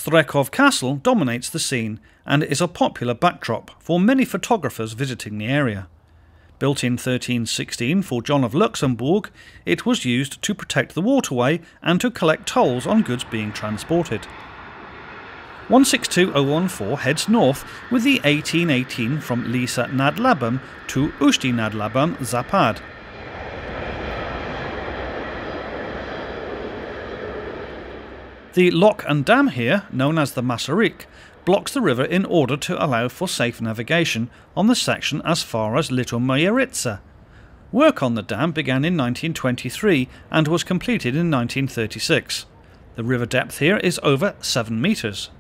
Strekov Castle dominates the scene and is a popular backdrop for many photographers visiting the area. Built in 1316 for John of Luxembourg, it was used to protect the waterway and to collect tolls on goods being transported. 162014 heads north with the 1818 from Lineside to Usti-nad-Labem Zapad. The lock and dam here, known as the Masaryk, blocks the river in order to allow for safe navigation on the section as far as Litoměřice. Work on the dam began in 1923 and was completed in 1936. The river depth here is over 7 metres.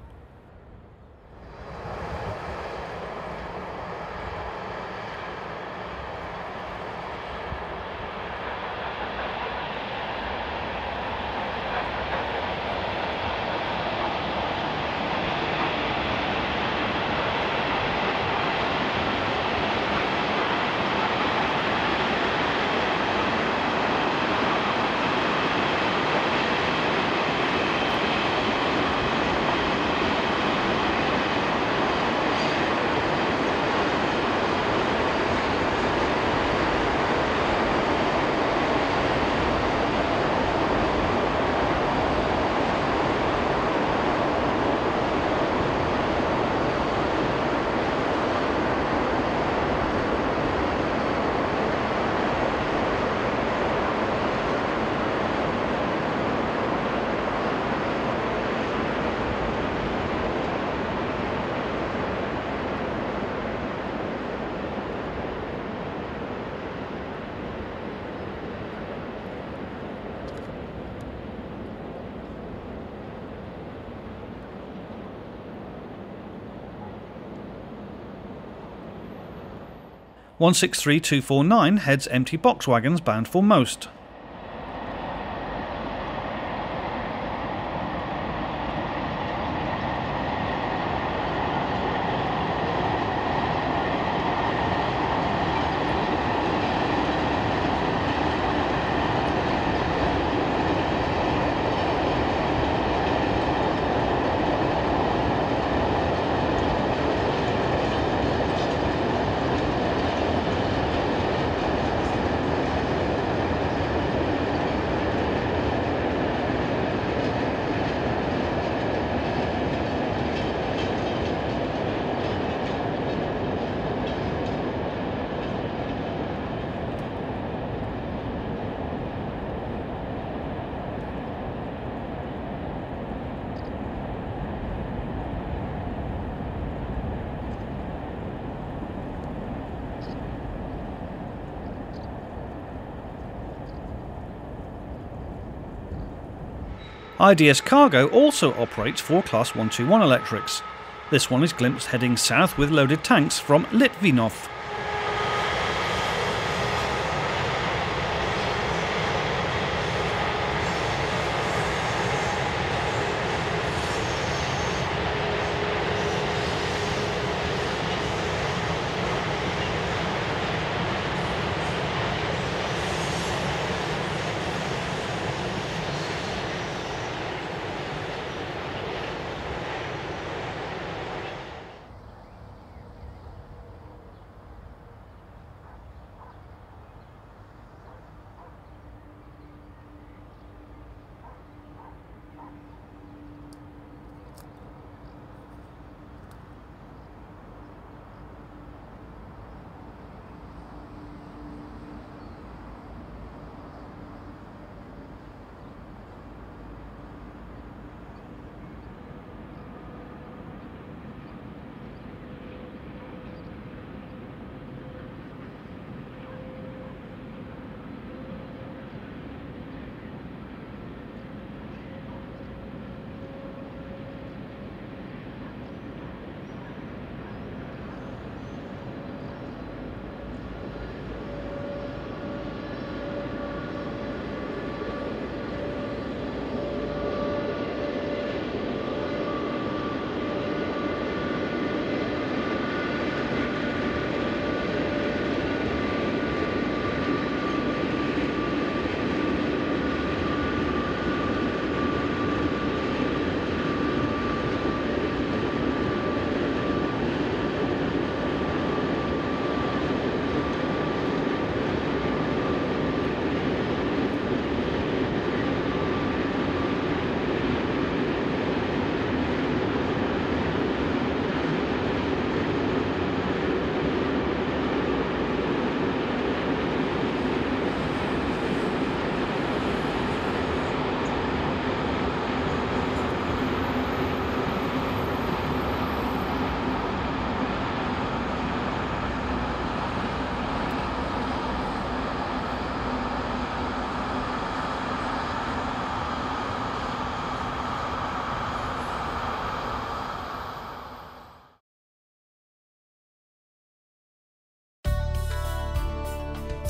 (163) heads empty box wagons bound for Most. IDS Cargo also operates 4 Class 121 electrics. This one is glimpsed heading south with loaded tanks from Litvinov.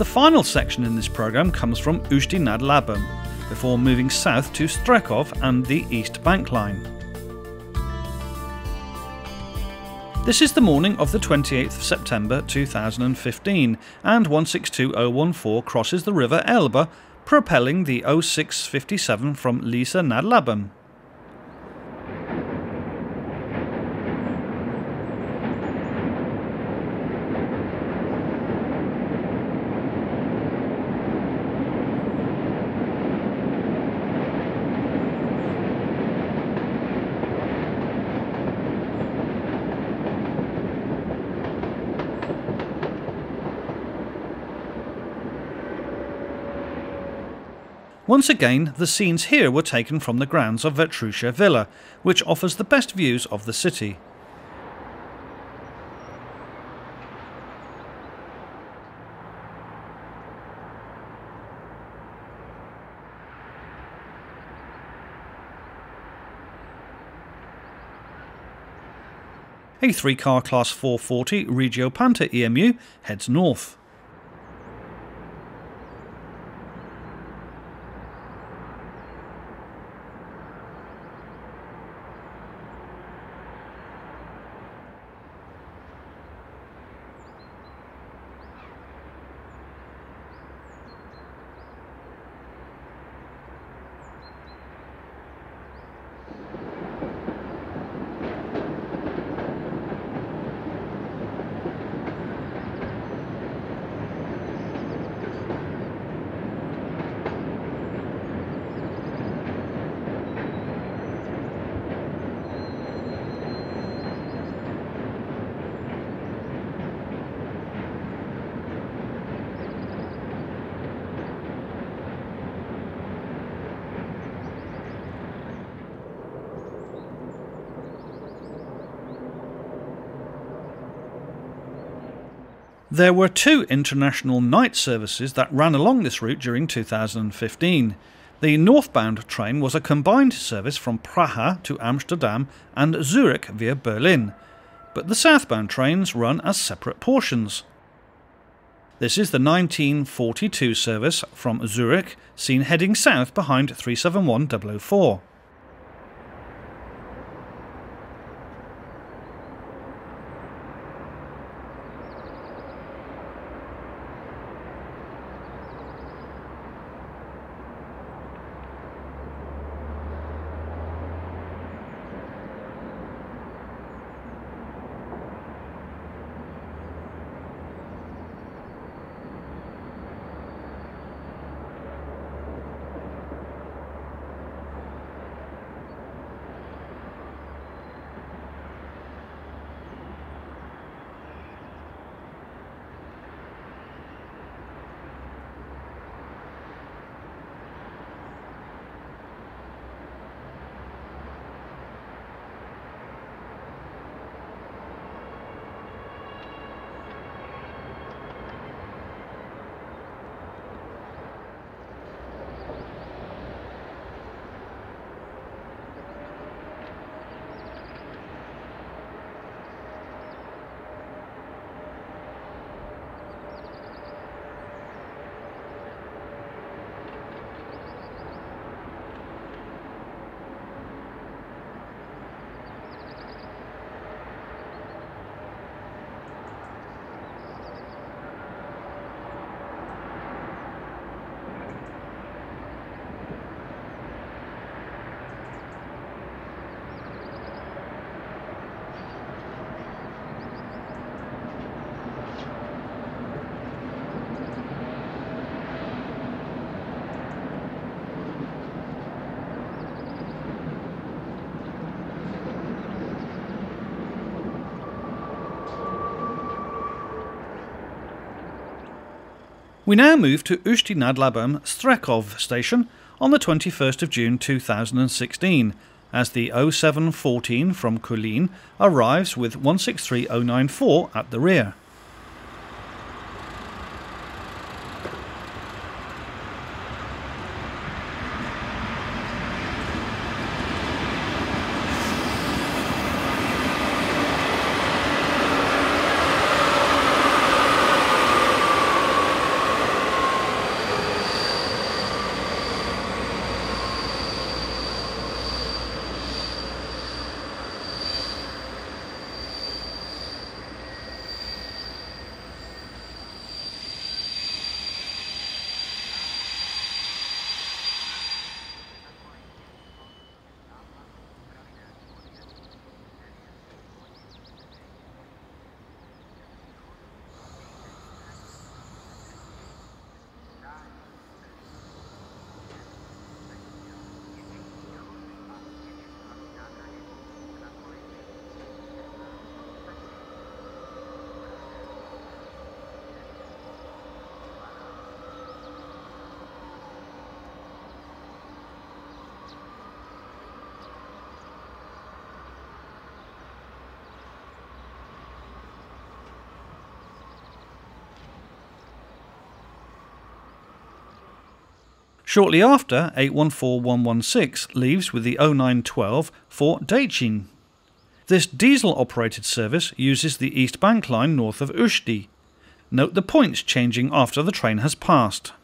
The final section in this programme comes from Usti-nad-Labem, before moving south to Strekov and the East Bank Line. This is the morning of the 28th of September 2015, and 162014 crosses the river Elbe, propelling the 0657 from Lineside-nad-Labem. Once again, the scenes here were taken from the grounds of Vetrusia Villa, which offers the best views of the city. A 3-car Class 440 Regio Panta EMU heads north. There were 2 international night services that ran along this route during 2015. The northbound train was a combined service from Praha to Amsterdam and Zurich via Berlin, but the southbound trains run as separate portions. This is the 1942 service from Zurich, seen heading south behind 371004. We now move to Usti-nad-Labem Strekov station on the 21st of June 2016, as the 0714 from Kulin arrives with 163094 at the rear. Shortly after, 814116 leaves with the 0912 for Děčín. This diesel-operated service uses the East Bank line north of Ústí. Note the points changing after the train has passed.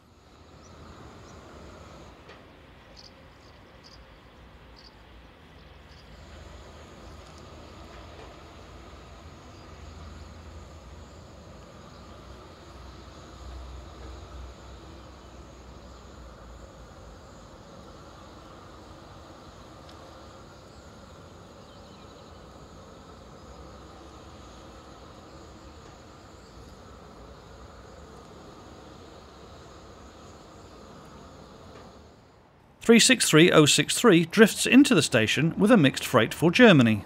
(363.063) drifts into the station with a mixed freight for Germany.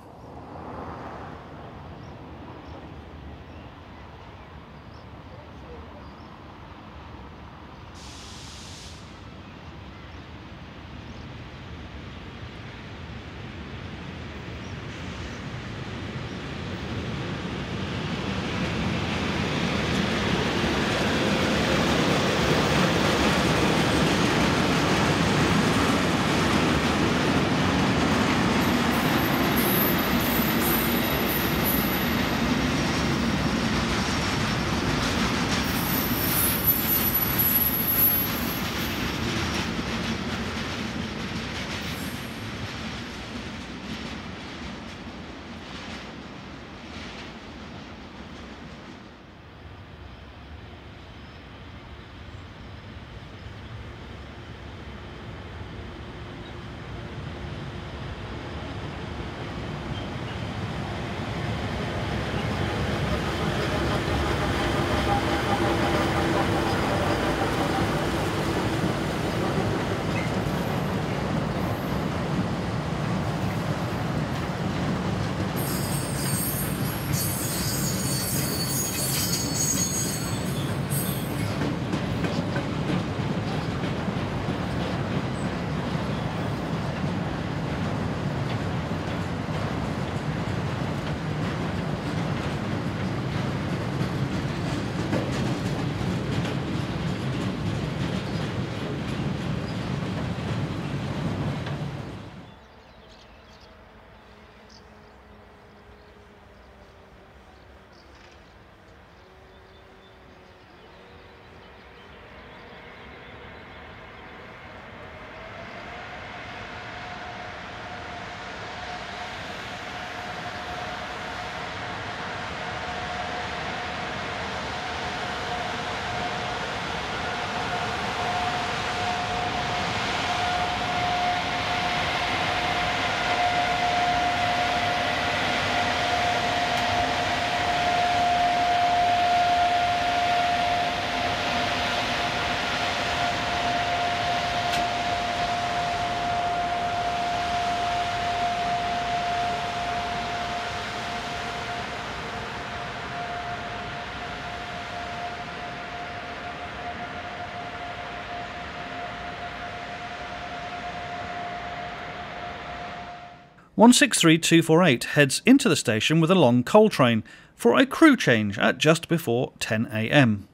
(163.248) heads into the station with a long coal train for a crew change at just before 10 a.m.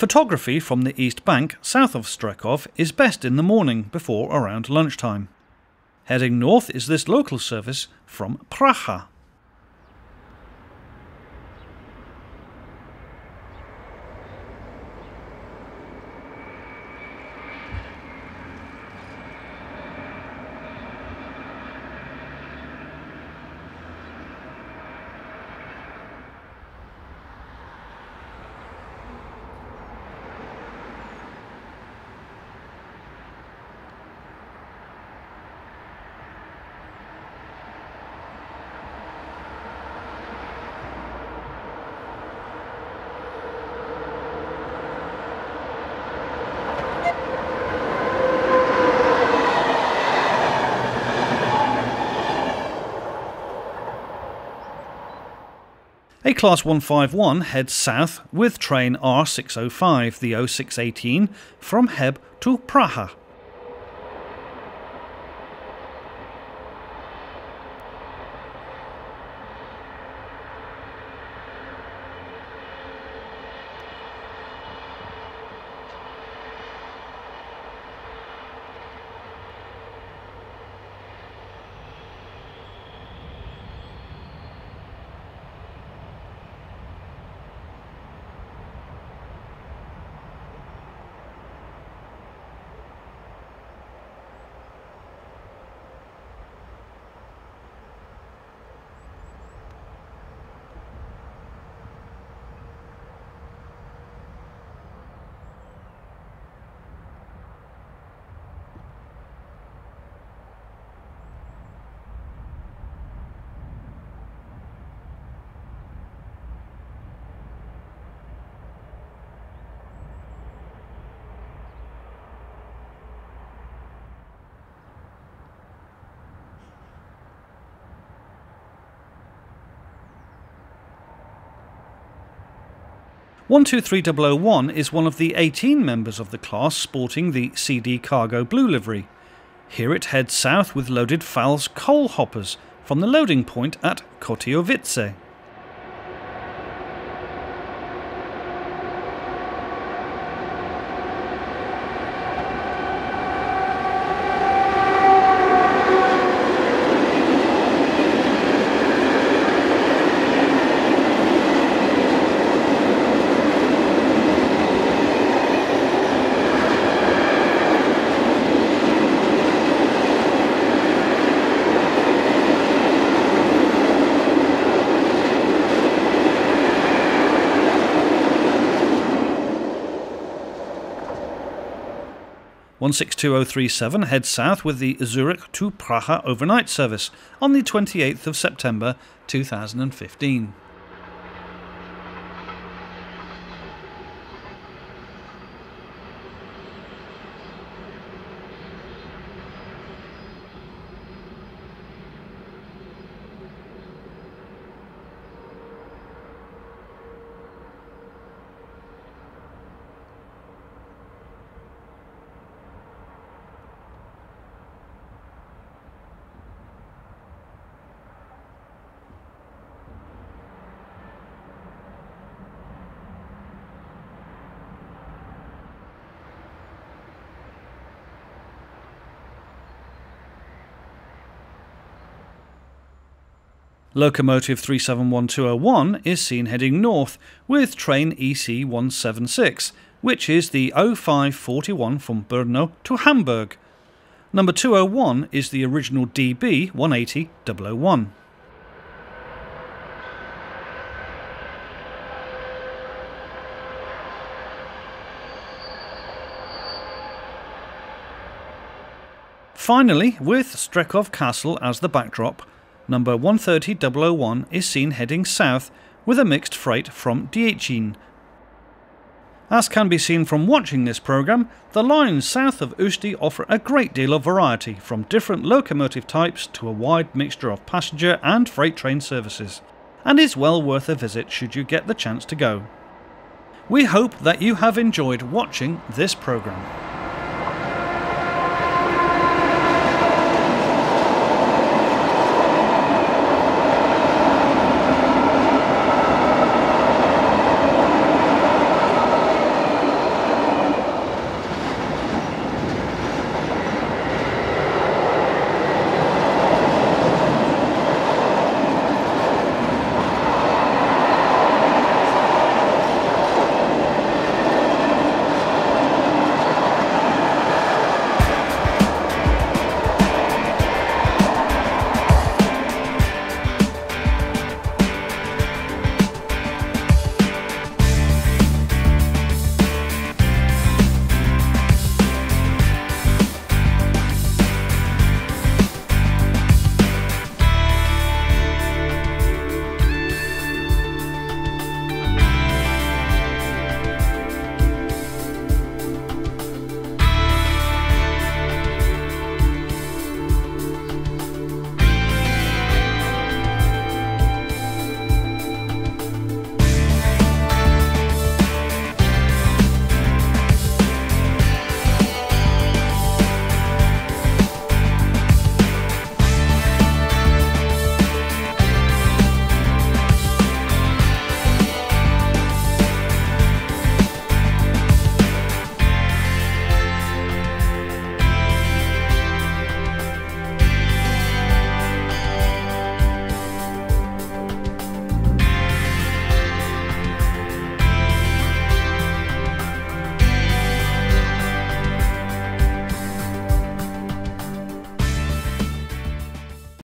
Photography from the east bank south of Strekov is best in the morning before around lunchtime. Heading north is this local service from Praha. A Class 151 heads south with train R605, the 0618, from Heb to Praha. (123.001) is one of the 18 members of the class sporting the CD Cargo blue livery. Here it heads south with loaded Fals coal hoppers from the loading point at Kotiovice. (162.037) heads south with the Zurich to Praha overnight service on the 28th of September 2015. Locomotive 371201 is seen heading north with train EC 176, which is the 0541 from Brno to Hamburg. Number 201 is the original DB 180.001. Finally, with Strekov Castle as the backdrop, number 130.001 is seen heading south with a mixed freight from Děčín. As can be seen from watching this programme, the lines south of Ústí offer a great deal of variety, from different locomotive types to a wide mixture of passenger and freight train services, and is well worth a visit should you get the chance to go. We hope that you have enjoyed watching this programme.